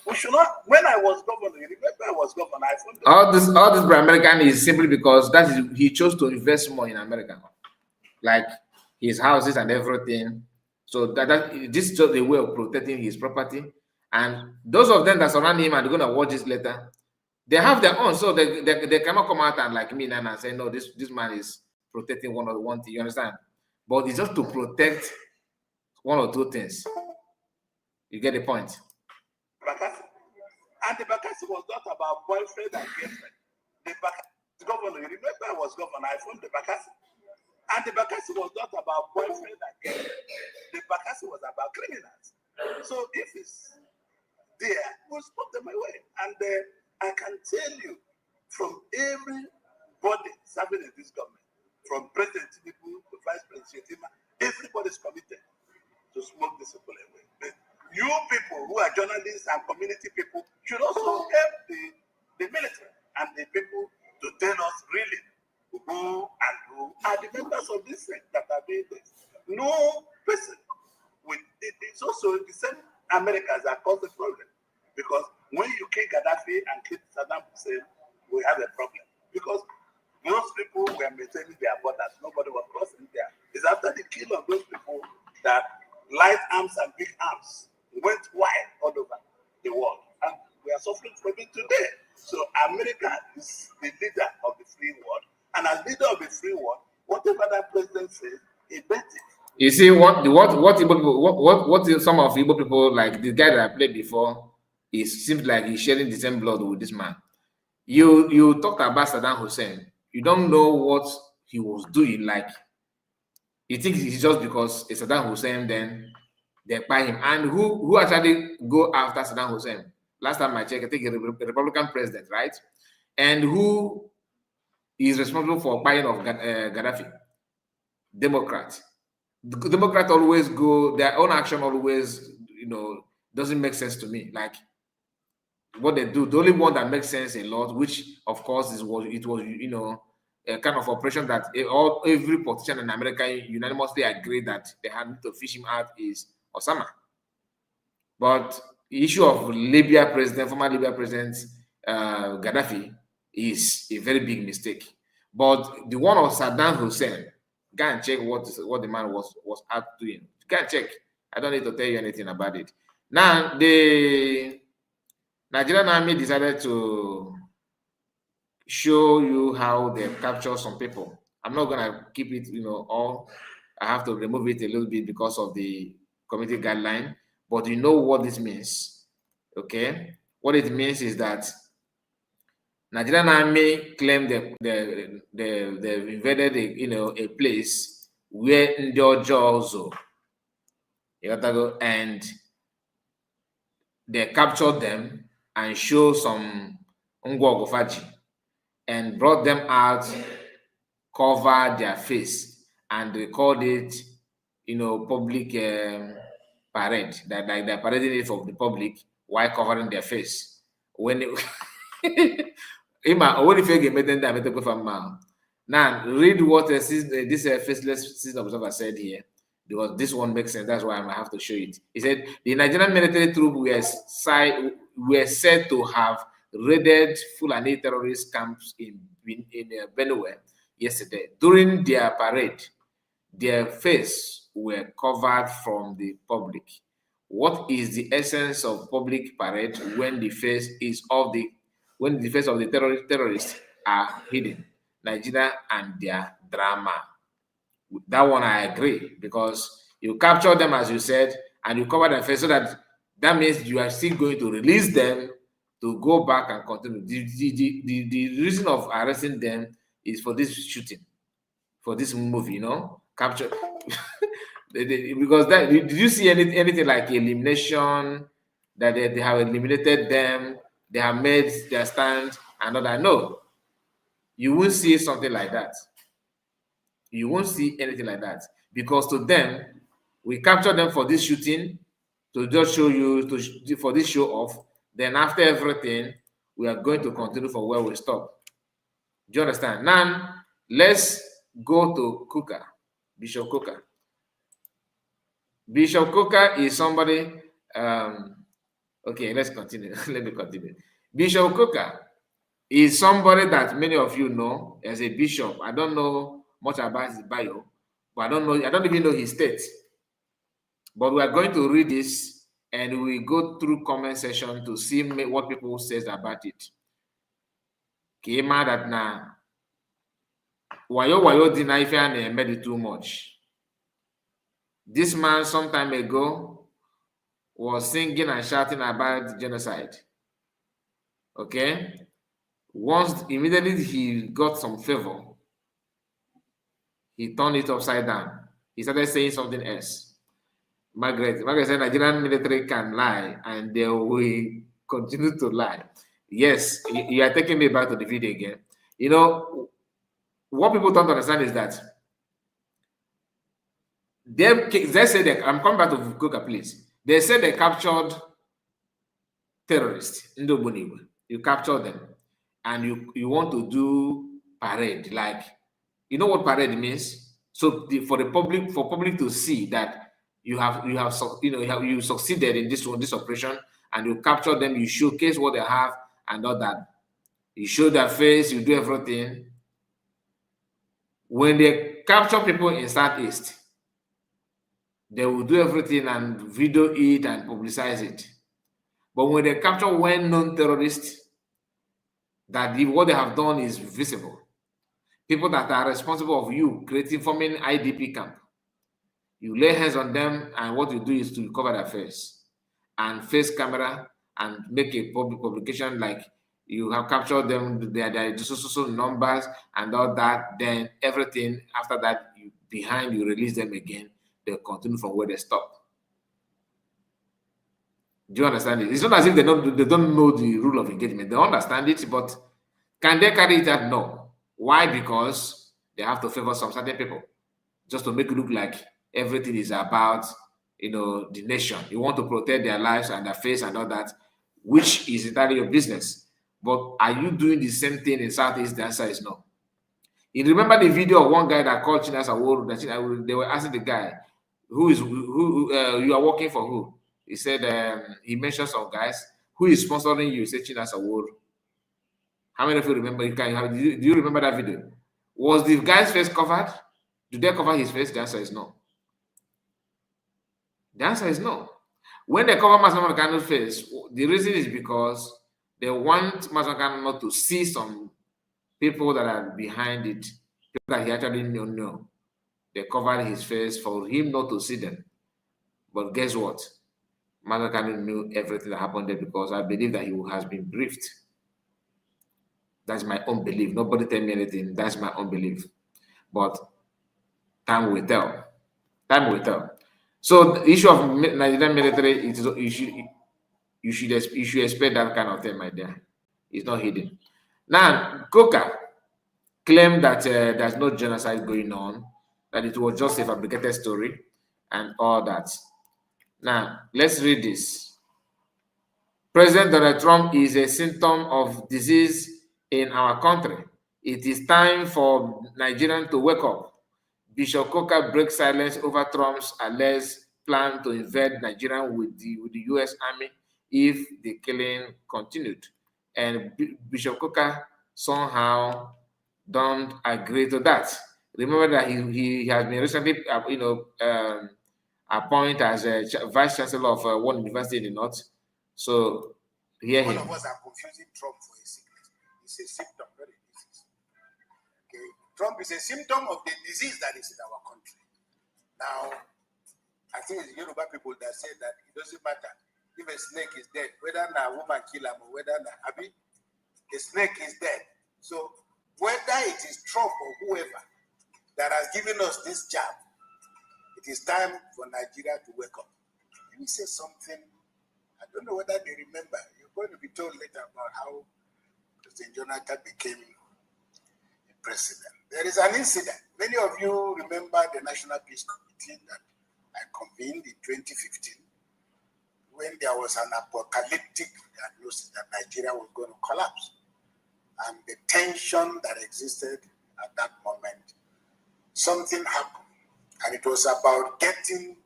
We should not. When I was governor, remember I was governor. All this pro-American is simply because he chose to invest more in America, like his houses and everything. So this is just a way of protecting his property. And those of them that surround him and they're gonna watch this later, they have their own, so they cannot come out and like me now and say no, this man is protecting one thing. You understand? But it's just to protect 1 or 2 things. You get the point? Bakassi. And the Bakassi was not about boyfriend and girlfriend. The Bakassi governor, you remember I was governor, I formed the Bakassi. And the Bakassi was not about boyfriend and girlfriend. The Bakassi was about criminals. So if it's there, we'll stop them away. And I can tell you, from everybody serving in this government, from President Tinubu to Vice President Shetima, everybody's committed to smoke this people away. But you people who are journalists and community people should also help the military and the people to tell us really who are the members of this thing that are doing this. No person it's also the same Americans that cause the problem. Because when you kill Gaddafi and kill Saddam Hussein, we have a problem. Because those people were maintaining their borders. Nobody was crossing there. It's after the kill of those people that light arms and big arms went wide all over the world. And we are suffering from it today. So America is the leader of the free world. And as leader of the free world, whatever that president says, he meant it. You see what Igbo people, what some of Igbo people, like the guy that I played before, it seems like he's sharing the same blood with this man. You talked about Saddam Hussein. You don't know what he was doing. Like, you think it's just because it's Saddam Hussein, then they buy him. And who actually go after Saddam Hussein? Last time I checked, I think a Republican president, right? And who is responsible for buying of Gaddafi? Democrat. The Democrat always go, their own action always, doesn't make sense to me. Like, what they do, the only one that makes sense a lot, which of course it was a kind of operation that every politician in America unanimously agreed that they had to fish him out, is Osama. But the issue of former Libya President Gaddafi is a very big mistake. But the one of Saddam Hussein, go and check what the man was out doing. Go and check. I don't need to tell you anything about it. Now, the Nigerian army decided to show you how they capture some people. I'm not gonna keep it, all. I have to remove it a little bit because of the committee guideline. But you know what this means, okay? What it means is that Nigerian army claimed they invaded a place where Ndiojo and they captured them and showed some Ngwogofaji and brought them out, covered their face, and they called it, public parade. That like they're parading it for the public while covering their face. When now read what this faceless citizen observer said here, because this one makes sense. That's why I have to show it. He said the Nigerian military troops were said to have raided Fulani terrorist camps in Benue yesterday. During their parade, their faces were covered from the public. What is the essence of public parade when the face of the terrorists are hidden? Nigeria and their drama. That one I agree, because you capture them, as you said, and you cover their face, so that means you are still going to release them to go back and continue. The reason of arresting them is for this shooting, for this movie, capture. Because did you see anything like elimination, that they have eliminated them, they have made their stand and all that? No, you won't see something like that. You won't see anything like that, because to them, we capture them for this shooting, to just show you, for this show off. Then after everything, we are going to continue from where we stop. Do you understand? Now, let's go to Kukah, Bishop Kukah. Bishop Kukah is somebody, okay, let's continue. Let me continue. Bishop Kukah is somebody that many of you know as a bishop. I don't know much about his bio, but I don't even know his state. But we are going to read this, and we go through comment section to see what people says about it. Kema that na wayo deny if I made it too much. This man some time ago was singing and shouting about genocide. Okay? Immediately he got some favor, he turned it upside down. He started saying something else. Margaret said Nigerian military can lie and they will continue to lie. Yes, you are taking me back to the video again. You know, what people don't understand is that they say that, I'm coming back to Kukah, please. They said they captured terrorists in the you capture them and you want to do parade, like, you know what parade means? So for public to see that you succeeded in this operation, and you capture them, you showcase what they have and all that. You show their face, you do everything. When they capture people in Southeast, they will do everything and video it and publicize it. But when they capture well-known terrorists, that what they have done is visible, people that are responsible of you forming IDP camp, you lay hands on them, and what you do is to cover their face and face camera and make a public publication like you have captured them, their so numbers and all that. Then everything after that, you release them again, they continue from where they stop. Do you understand it? It's not as if they don't know the rule of engagement. They understand it, but can they carry it out? No. Why? Because they have to favor some certain people, just to make it look like everything is about, the nation. You want to protect their lives and their face and all that, which is entirely your business. But are you doing the same thing in Southeast? The answer is no. You remember the video of one guy that called Chinas Award? They were asking the guy, who you are working for who? He said, he mentioned some guys. Who is sponsoring you? He said Chinas Award. How many of you remember? Do you remember that video? Was the guy's face covered? Did they cover his face? The answer is no. The answer is no. When they cover Master Kano's face, the reason is because they want Master Kano to see some people that are behind it, people that he actually don't know. They covered his face for him not to see them. But guess what? Master Kano knew everything that happened there, because I believe that he has been briefed. That's my own belief. Nobody tell me anything. That's my own belief. But time will tell. Time will tell. So the issue of Nigerian military, you should expect that kind of thing, my dear. It's not hidden. Now, Kukah claimed that there's no genocide going on, that it was just a fabricated story and all that. Now, let's read this. President Donald Trump is a symptom of disease in our country. It is time for Nigerians to wake up. Bishop Kukah breaks silence over Trump's alleged plan to invade Nigeria with the U.S. Army if the killing continued. And Bishop Kukah somehow don't agree to that. Remember that he has been recently, appointed as a vice chancellor of one university in the north. So hear him. All of us are confusing Trump for a sickness. It's a symptom, not a disease. Okay, Trump is a symptom of the disease that is in our country. Now, I think it's Yoruba people that say that it doesn't matter if a snake is dead, whether a woman kill him or whether a snake is dead. So whether it is Trump or whoever that has given us this jab, it is time for Nigeria to wake up. Let me say something. I don't know whether they remember. You're going to be told later about how President Jonathan became the president. There is an incident. Many of you remember the National Peace Committee that I convened in 2015, when there was an apocalyptic diagnosis that Nigeria was going to collapse. And the tension that existed at that moment, something happened. And it was about getting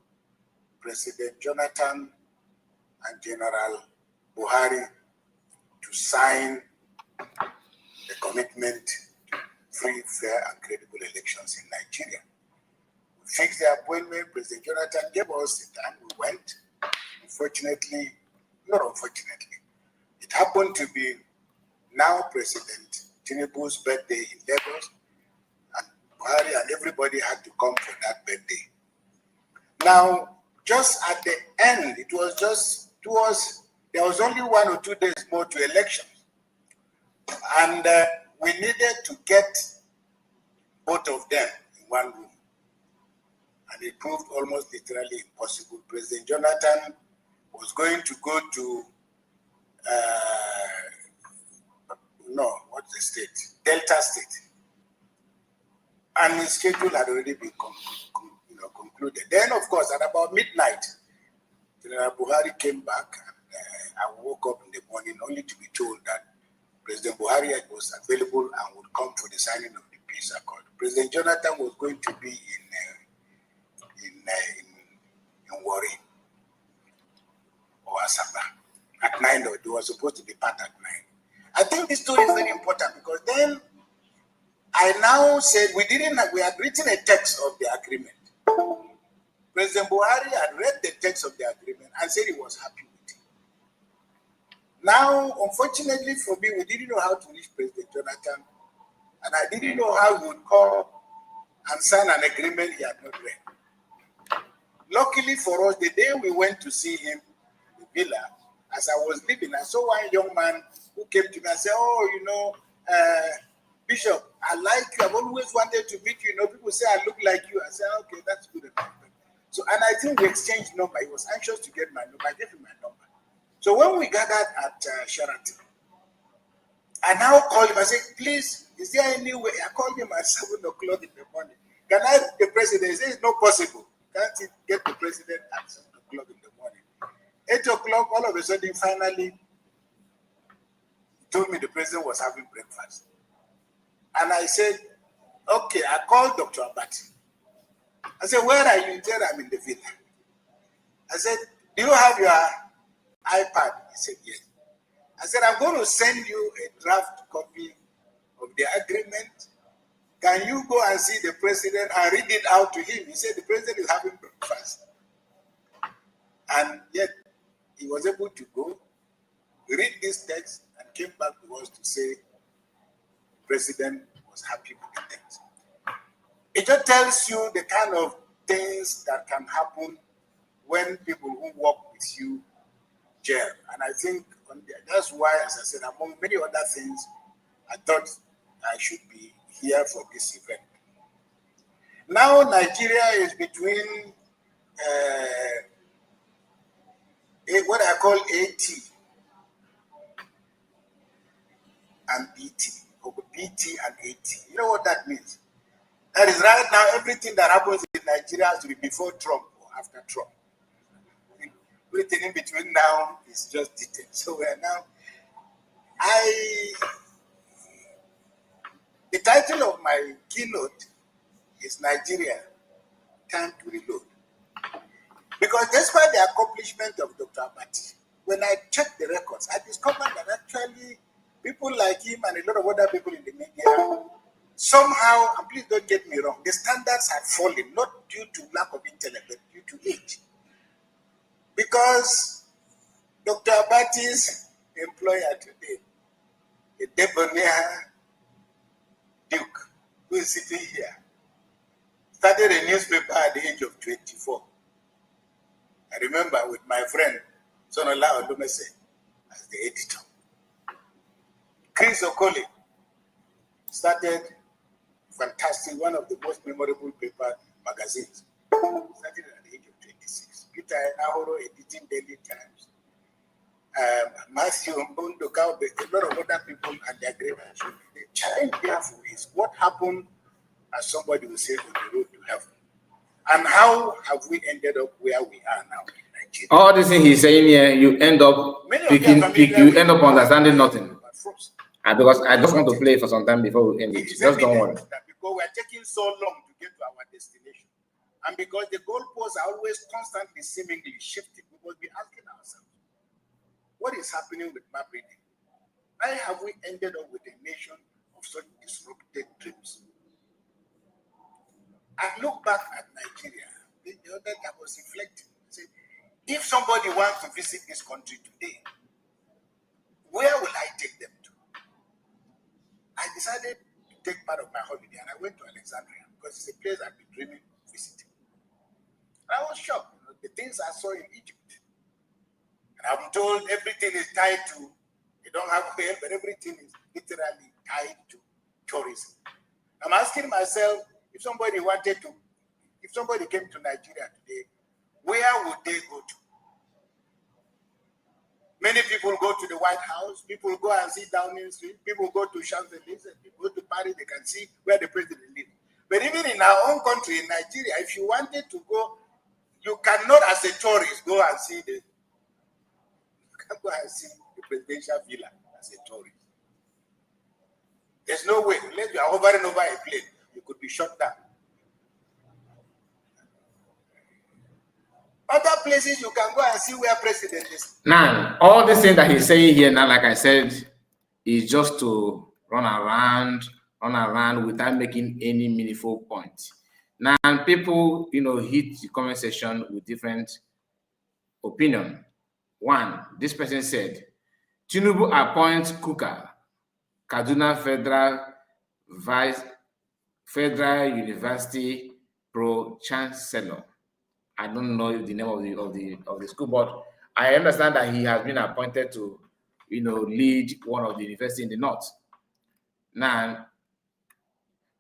President Jonathan and General Buhari to sign the commitment to free, fair, and credible elections in Nigeria. We fixed the appointment. President Jonathan gave us the time. We went. Unfortunately, not unfortunately, it happened to be now President Tinubu's birthday in Lagos, and Buhari and everybody had to come for that birthday. Now, just at the end, it was just there was only 1 or 2 days more to elections. And we needed to get both of them in one room. And it proved almost literally impossible. President Jonathan was going to go to, what's the state? Delta State. And his schedule had already been concluded. Then, of course, at about midnight, General Buhari came back, and I woke up in the morning only to be told that President Buhari was available and would come for the signing of the peace accord. President Jonathan was going to be in Warri or Asaba at 9, or they were supposed to depart at 9. I think this story is very important because then I now said we had written a text of the agreement. President Buhari had read the text of the agreement and said he was happy with it. Now, unfortunately for me, we didn't know how to reach President Jonathan, and I didn't know how he would call and sign an agreement he had not read. Luckily for us, the day we went to see him in the villa, as I was leaving, I saw one young man who came to me and said, Bishop, I like you. I've always wanted to meet you. People say I look like you. I said, okay, that's good enough. So, and I think we exchanged number. He was anxious to get my number. I gave him my number. So when we gathered at Sheraton, I now called him. I said, please, is there any way? I called him at 7 o'clock in the morning. Can I have the president? He said, it's not possible. Can't you get the president at 7 o'clock in the morning? 8 o'clock, all of a sudden, finally, he told me the president was having breakfast. And I said, okay, I called Dr. Abati. I said, where are you? He said, I'm in the villa. I said, do you have your iPad? He said, yes. I said, I'm going to send you a draft copy of the agreement. Can you go and see the president and read it out to him? He said, the president is having breakfast. And yet, he was able to go, read this text, and came back to us to say the president was happy with the text. It just tells you the kind of things that can happen when people who work with you gel. And I think that's why, as I said, among many other things, I thought I should be here for this event. Now Nigeria is between what I call AT and BT, or BT and AT. You know what that means? That is right now, everything that happens in Nigeria has to be before Trump or after Trump. Everything in between now is just details. So we are now, the title of my keynote is Nigeria, Time to Reload. Because despite the accomplishment of Dr. Abati, when I checked the records, I discovered that actually people like him and a lot of other people in the media, somehow, and please don't get me wrong, the standards have fallen, not due to lack of intellect, but due to age. Because Dr. Abati's employer today, a debonair Duke, who is sitting here, started a newspaper at the age of 24. I remember with my friend, Sonola Olumese, as the editor. Chris Okoli started fantastic, one of the most memorable paper magazines. Started at the age of 26. Peter Ahoro editing Daily Times. Matthew Mbundoka, a lot of other people and their great action. The challenge therefore is what happened, as somebody will say, on the road to heaven. And how have we ended up where we are now in Nigeria? All this thing he's saying here, you end up understanding nothing. Because I just want to play for some time before we end it. Just don't worry. Because we're taking so long to get to our destination. And because the goalposts are always constantly seemingly shifting, we must be asking ourselves, what is happening with map reading? Why have we ended up with a nation of such disrupted dreams? I look back at Nigeria, the other day I was reflecting. I said, if somebody wants to visit this country today, where will I take them to? I decided to take part of my holiday and I went to Alexandria because it's a place I've been dreaming of visiting. I was shocked. The things I saw in Egypt. And I'm told everything is tied to, they don't have oil, but everything is literally tied to tourism. I'm asking myself, if somebody came to Nigeria today, where would they go to? Many people go to the White House, people go and see Downing Street, people go to Champs-Élysées, people go to Paris, they can see where the president lives. But even in our own country, in Nigeria, if you wanted to go, you cannot as a tourist go and see the presidential villa as a tourist. There's no way, unless you are hovering over a plane, you could be shot down. Other places you can go and see where president is. Now, all the things that he's saying here now, like I said, is just to run around without making any meaningful point. Now, people, hit the comment section with different opinion. One, this person said, Tinubu appoints Kukah, Kaduna Federal University Pro-Chancellor. I don't know the name of the school, but I understand that he has been appointed to, lead one of the universities in the north. Now,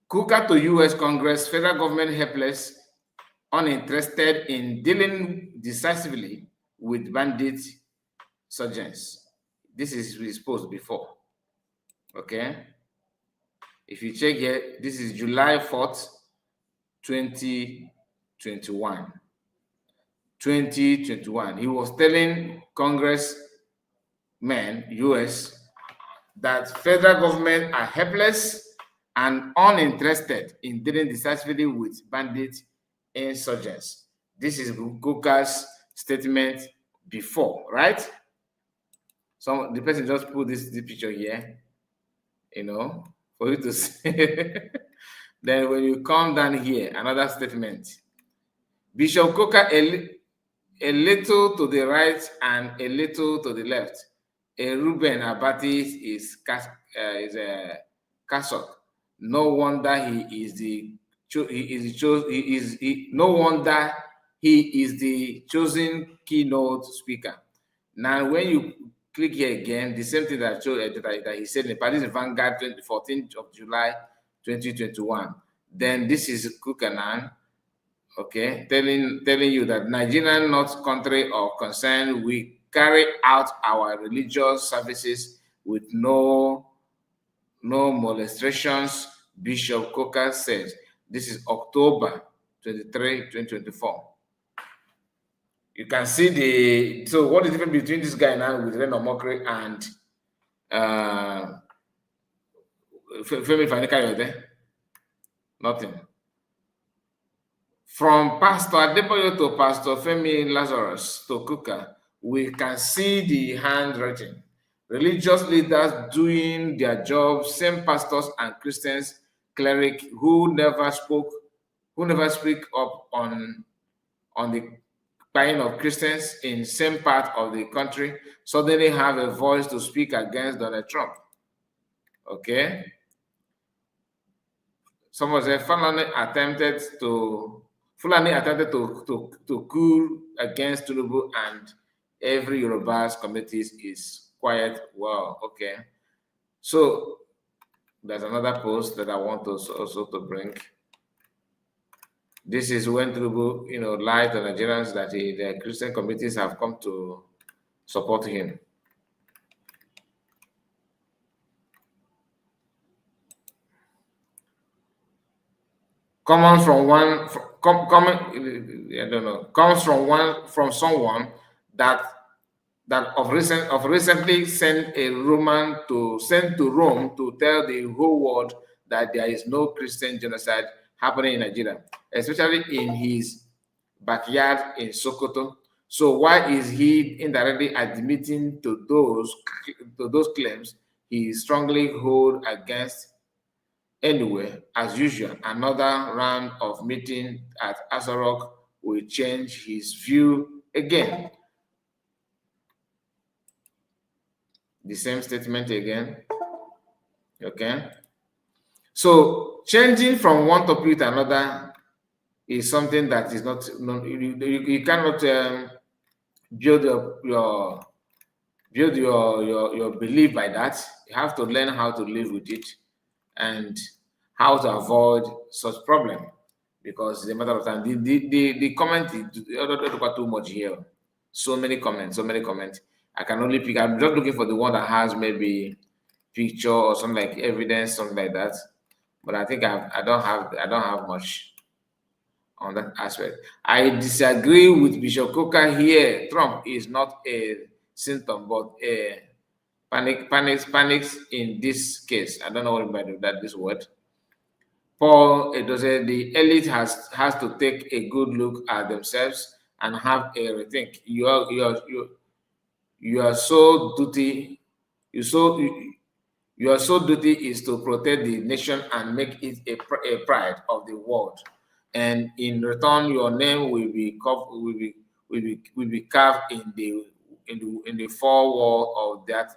Kukah to U.S. Congress, federal government helpless, uninterested in dealing decisively with bandit insurgents. This is his post before. Okay. If you check here, this is July 4th, 2021. 2021. He was telling congressmen, US, that federal government are helpless and uninterested in dealing decisively with bandit insurgents. This is Kukah's statement before, right? So the person just put this picture here, for you to see. Then when you come down here, another statement. Bishop Kukah a little to the right and a little to the left. A Reuben Abati is a cassock. No wonder he is the chosen keynote speaker. Now, when you click here again, the same thing that he said in Paris Vanguard, 14th of July, 2021. Then this is Kukah now. Okay, telling you that Nigerian not country of concern, we carry out our religious services with no molestations, Bishop Kukah says. This is October 23, 2024. You can see so what is the difference between this guy now with Reno Mokri and Femi Fani-Kayode? Nothing. From Pastor Adebayo to Pastor Femi Lazarus to Kukah, we can see the handwriting. Religious leaders doing their job, same pastors and Christians, clerics who never speak up on the buying of Christians in same part of the country, suddenly have a voice to speak against Donald Trump. Okay? Someone said Fulani attempted to coup against Tinubu, and every Yoruba's committees is quiet. Wow, okay. So there's another post that I want also to bring. This is when Tinubu, lied to Nigerians that the Christian committees have come to support him. Comes from someone that recently sent a Roman to Rome to tell the whole world that there is no Christian genocide happening in Nigeria, especially in his backyard in Sokoto. So why is he indirectly admitting to those claims he strongly hold against? Anyway, as usual, another round of meeting at Asarok will change his view again. The same statement again. Okay. So changing from one topic to another, is something that is not, you cannot build your belief by that. You have to learn how to live with it and how to avoid such problem, because it's a matter of time. The comment is too much here. So many comments. I can only pick. I'm just looking for the one that has maybe picture or something like evidence, something like that. But I think I don't have much on that aspect. I disagree with Bishop Kukah here. Trump is not a symptom, but a panics in this case. I don't know what by that this word. Paul, it was the elite has to take a good look at themselves and have a rethink. Your sole duty is to protect the nation and make it a pride of the world. And in return, your name will be carved in the four wall of that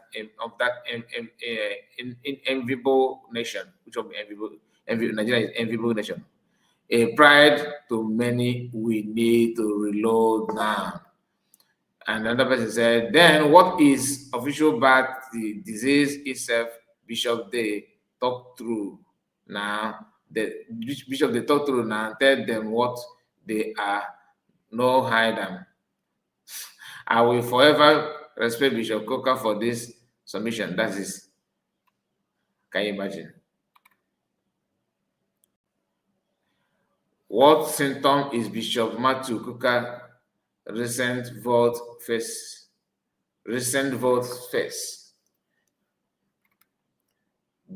enviable nation, which will be enviable. Nigeria is enviable nation. A pride to many we need to reload now. And another person said, then what is official about the disease itself? Bishop they talk through now. The Bishop they talk through now. Tell them what they are. No hide them. I will forever respect Bishop Kukah for this submission. That is. Can you imagine? What symptom is Bishop Matthew Kukah recent vote face?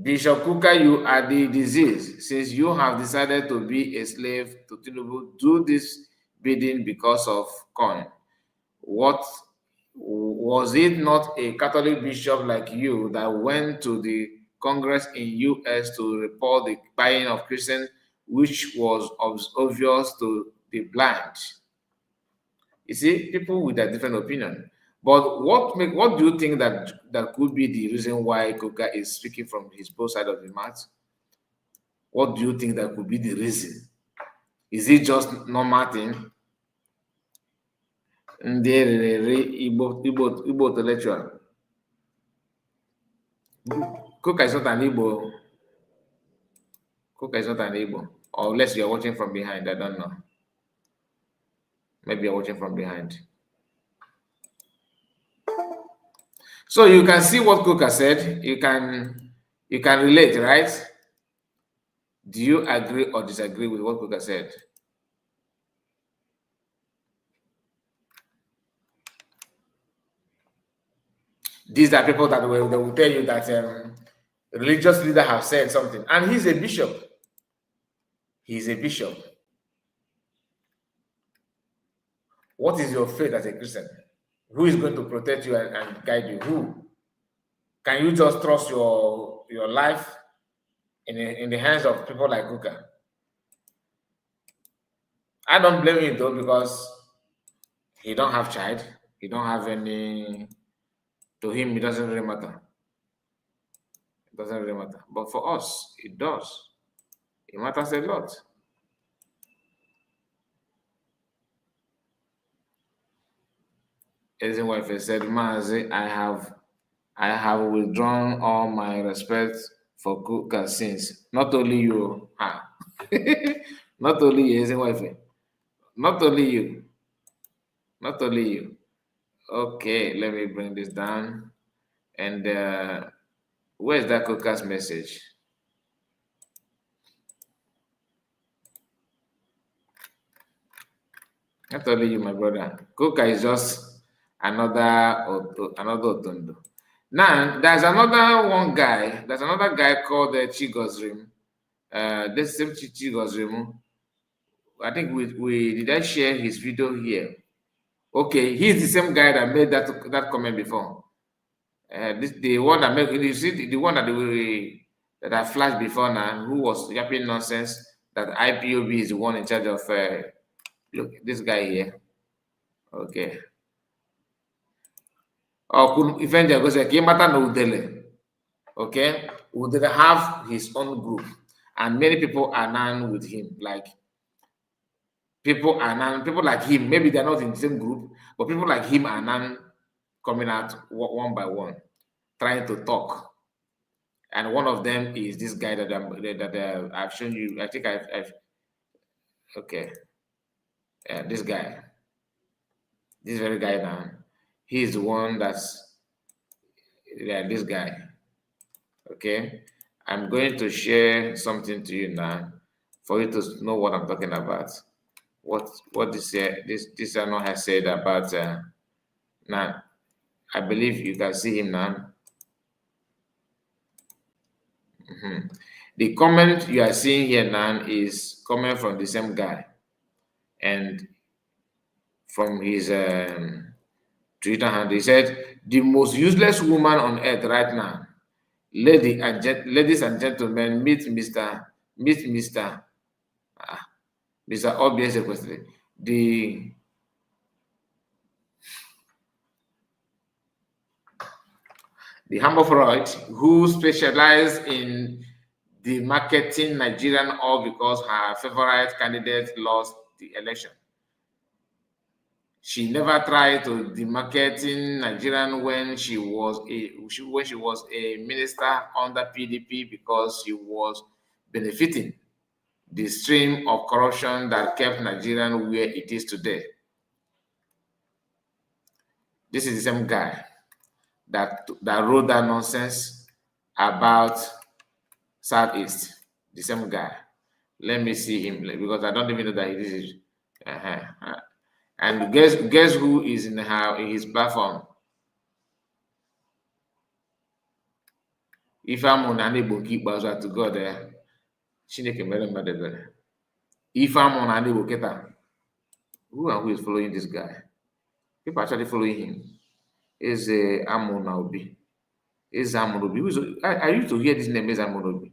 Bishop Kukah, you are the disease. Since you have decided to be a slave to Tinubu, do this bidding because of coin. What was it not a Catholic bishop like you that went to the Congress in US to report the buying of Christians, which was obvious to the blind? You see, people with a different opinion. But what do you think that could be the reason why Kukah is speaking from his both side of the mouth? What do you think that could be the reason? Is it just normal thing? Igbo intellectual. Kukah is not an Igbo. Kukah is not an Igbo. Or unless you're watching from behind, I don't know. Maybe you're watching from behind. So you can see what Kukah said. You can relate, right? Do you agree or disagree with what Kukah said? These are people that they will tell you that religious leader have said something, and he's a bishop. He's a bishop. What is your faith as a Christian? Who is going to protect you and guide you? Who? Can you just trust your life in the hands of people like Kukah? I don't blame him though, because he don't have child. He don't have any. To him, it doesn't really matter. It doesn't really matter. But for us, it does. It matters a lot. As the wife said, Mazi, I have withdrawn all my respect for Kukah since. Not only you, not only you, as a wife. Not only you. Not only you. Okay, let me bring this down. And where's that Kukah's message? Not only you, my brother. Kukah is just another Otondo. Now, there's another guy. There's another guy called Chigozrim. This same Chigozrim. I think did I share his video here? Okay, he's the same guy that made that comment before. The one that made, you see, the one that I flashed before now, who was yapping nonsense that IPOB is the one in charge of. Look, this guy here. Okay. Oh, eventually goes like Udele. Okay, Udele have his own group, and many people are now with him. Like people like him, maybe they're not in the same group, but people like him are now coming out one by one, trying to talk. And one of them is this guy that I've shown you. I think I've okay. This guy, this very guy now, he's the one that's this guy. Okay, I'm going to share something to you now for you to know what I'm talking about. What this Ano has said about now. I believe you can see him now. The comment you are seeing here now is coming from the same guy, and from his Twitter handle. He said, "The most useless woman on earth right now, ladies and gentlemen, meet Mr. Obvious question. The Hammerfreud, who specialized in the marketing Nigerian all because her favorite candidate lost the election. She never tried to demarketing Nigerian when she was a minister under PDP because she was benefiting the stream of corruption that kept Nigerian where it is today." This is the same guy that wrote that nonsense about Southeast. The same guy. Let me see him because I don't even know that he is. And guess who is in his platform? If I'm on an able keep to God there, if I'm on an able keta, who is following this guy? People actually following him. Is Amon Obi. Is Amon Obi. I used to hear this name is Amon Obi.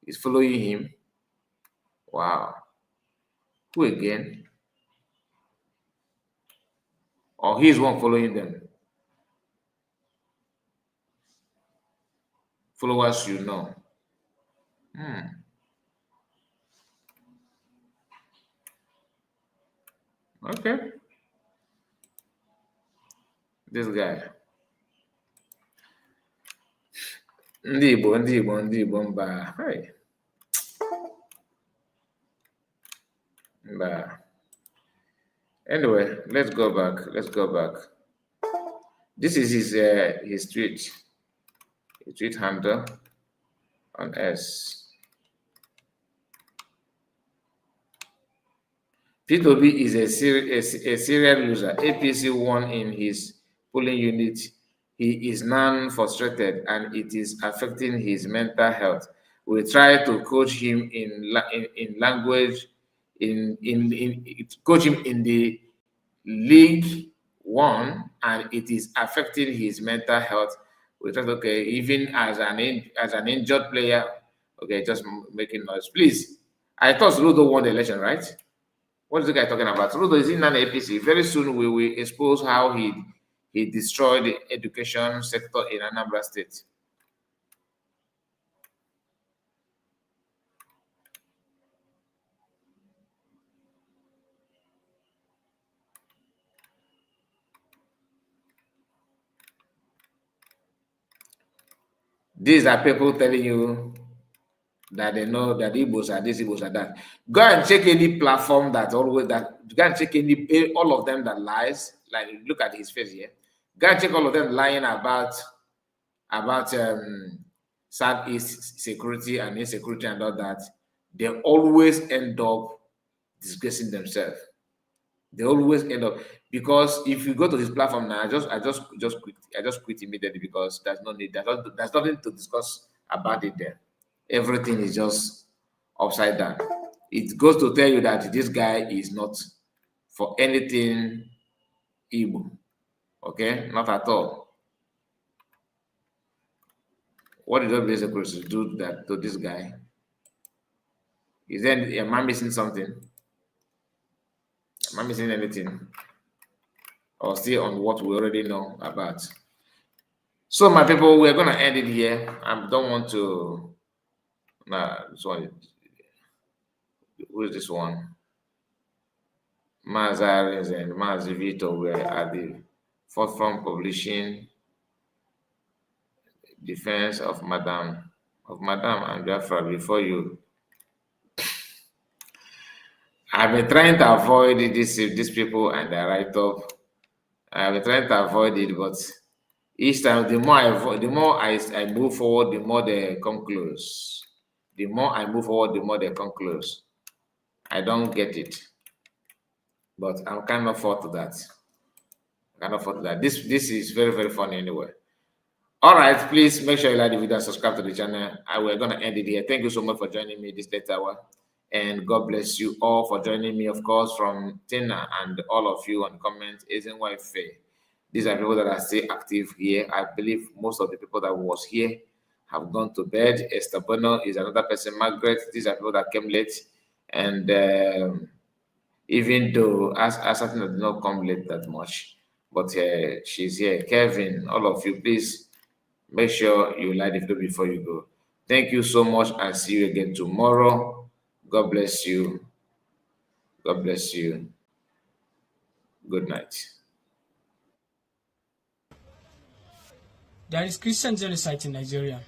Is following him. Wow. Who again? Or he's one following them. Followers you know. Okay. This guy. Ndị Igbo mba. Hey. Mba. Anyway, let's go back. This is his tweet handle on S. P2B is a serial loser. APC won in his polling unit. He is now frustrated and it is affecting his mental health. We try to coach him in language, coach him in the League One, and it is affecting his mental health. We thought, okay, even as an injured player, okay, just making noise. Please, I thought Ludo won the election, right? What is the guy talking about? Ludo is in an APC. Very soon we will expose how he destroyed the education sector in Anambra State. These are people telling you that they know that Igbos are this, Igbos are that. Go and check any platform that go and check all of them that lies. Like, look at his face here. Go and check all of them lying about Southeast security and insecurity and all that. They always end up disgracing themselves. They always end up, because if you go to his platform now, I just quit immediately because there's no need. There's nothing to discuss about it there. Everything is just upside down. It goes to tell you that this guy is not for anything Igbo. Okay, not at all. What did the security do that to this guy? Is there am I missing something? Am I missing anything? Or still on what we already know about? So my people, we're gonna end it here. I don't want to. Nah, this one. Who is this one? Mazares and Mazivito were at the forefront publishing defense of Madame and Biafra before you. I've been trying to avoid these people and their write-up. I've been trying to avoid it, but each time the more I move forward, the more they come close. The more I move forward, the more they come close. I don't get it, but I'm kind of forward to that. This is very, very funny anyway. All right, please make sure you like the video and subscribe to the channel. We're going to end it here. Thank you so much for joining me this late hour. And God bless you all for joining me, of course, from Tina and all of you on the comments. These are people that are still active here. I believe most of the people that was here have gone to bed. Esther Bono is another person. Margaret, these are people that came late. And even though Asatina did not come late that much, but she's here. Kevin, all of you, please make sure you like the video before you go. Thank you so much. I'll see you again tomorrow. God bless you. God bless you. Good night. There is Christian genocide in Nigeria.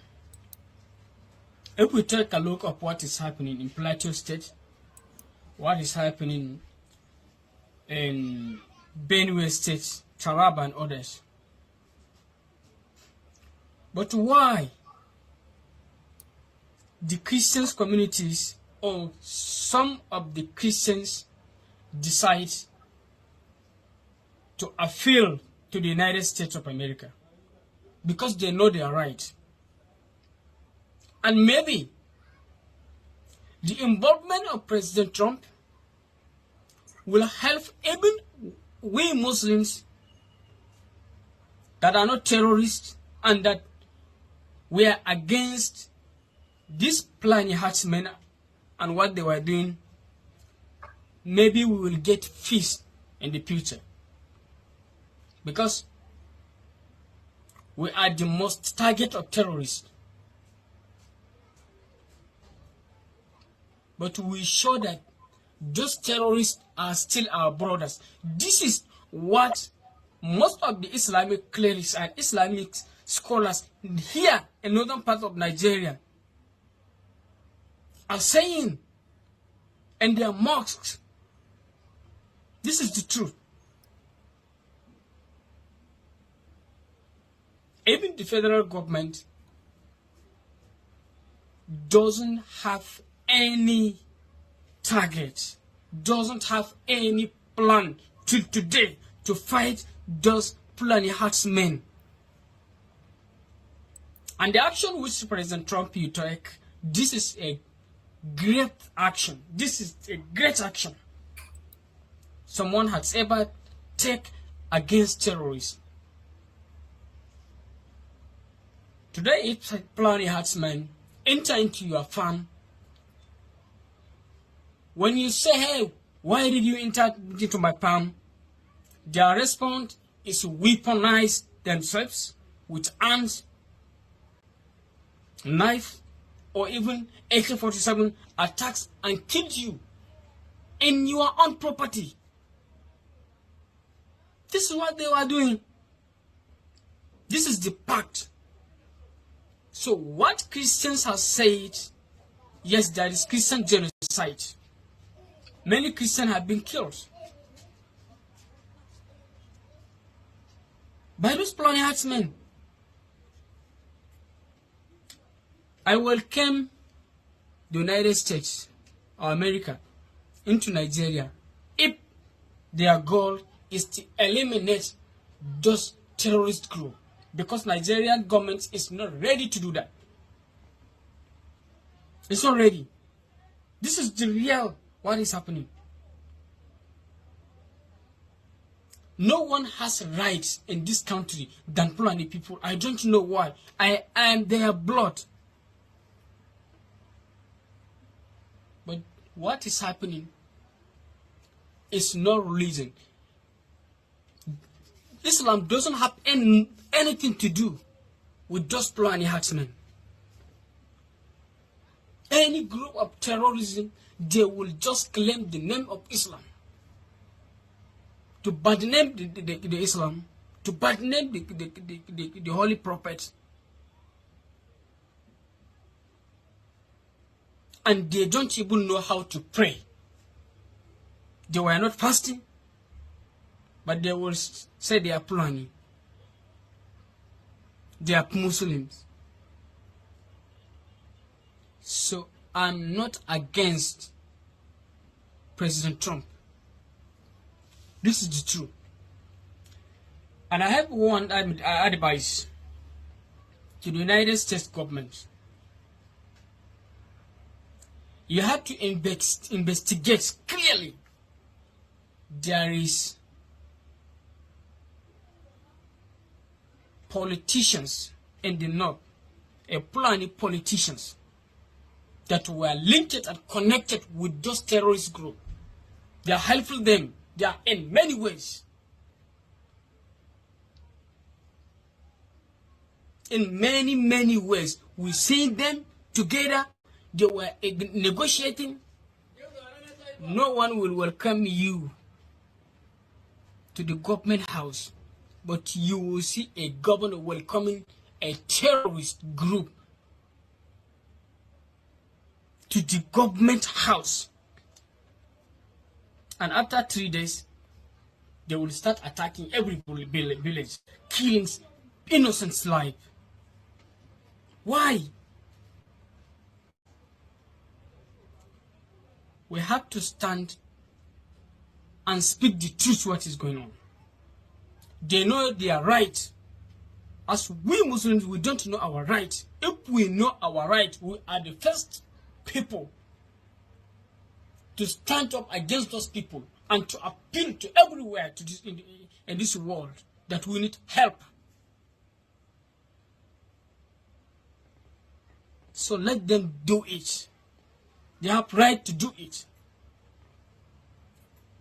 If we take a look at what is happening in Plateau State, what is happening in Benue State, Taraba and others. But why the Christian communities or some of the Christians decide to appeal to the United States of America? Because they know they are right. And maybe the involvement of President Trump will help even we Muslims that are not terrorists and that we are against these Planned herdsmen and what they were doing. Maybe we will get peace in the future. Because we are the most target of terrorists. But we show that those terrorists are still our brothers. This is what most of the Islamic clerics and Islamic scholars here in northern part of Nigeria are saying in their mosques. This is the truth. Even the federal government doesn't have any target, doesn't have any plan till today to fight those Fulani herdsmen. And the action which President Trump you take, this is a great action. This is a great action someone has ever taken against terrorists. Today, if Fulani herdsmen enter into your farm, when you say, hey, why did you enter into my farm? Their response is to weaponize themselves with arms, knife, or even AK-47 attacks and kill you in your own property. This is what they were doing. This is the pact. So what Christians have said, yes, there is Christian genocide. Many Christians have been killed by those Fulani herdsmen. I welcome the United States or America into Nigeria if their goal is to eliminate those terrorist groups, because Nigerian government is not ready to do that. It's not ready. This is the real what is happening. No one has rights in this country than Fulani people. I don't know why. I am their blood. But what is happening is no religion. Islam doesn't have anything to do with those Fulani herdsmen. Any group of terrorism, they will just claim the name of Islam. to bad name the Islam, to bad name the Holy Prophet. And they don't even know how to pray. They were not fasting, but they will say they are Fulani. They are Muslims. So I'm not against President Trump. This is the truth. And I have one advice to the United States government. You have to investigate clearly. There is politicians in the north, Fulani politicians that were linked and connected with those terrorist groups. They are helping them. They are in many ways. In many ways. We see them together. They were negotiating. No one will welcome you to the government house, but you will see a governor welcoming a terrorist group to the government house. And after 3 days, they will start attacking every village, killing innocent lives. Why? We have to stand and speak the truth what is going on. They know they are right. As we Muslims, we don't know our right. If we know our right, we are the first people to stand up against those people and to appeal to everywhere to this, in this world that we need help. So let them do it. They have right to do it.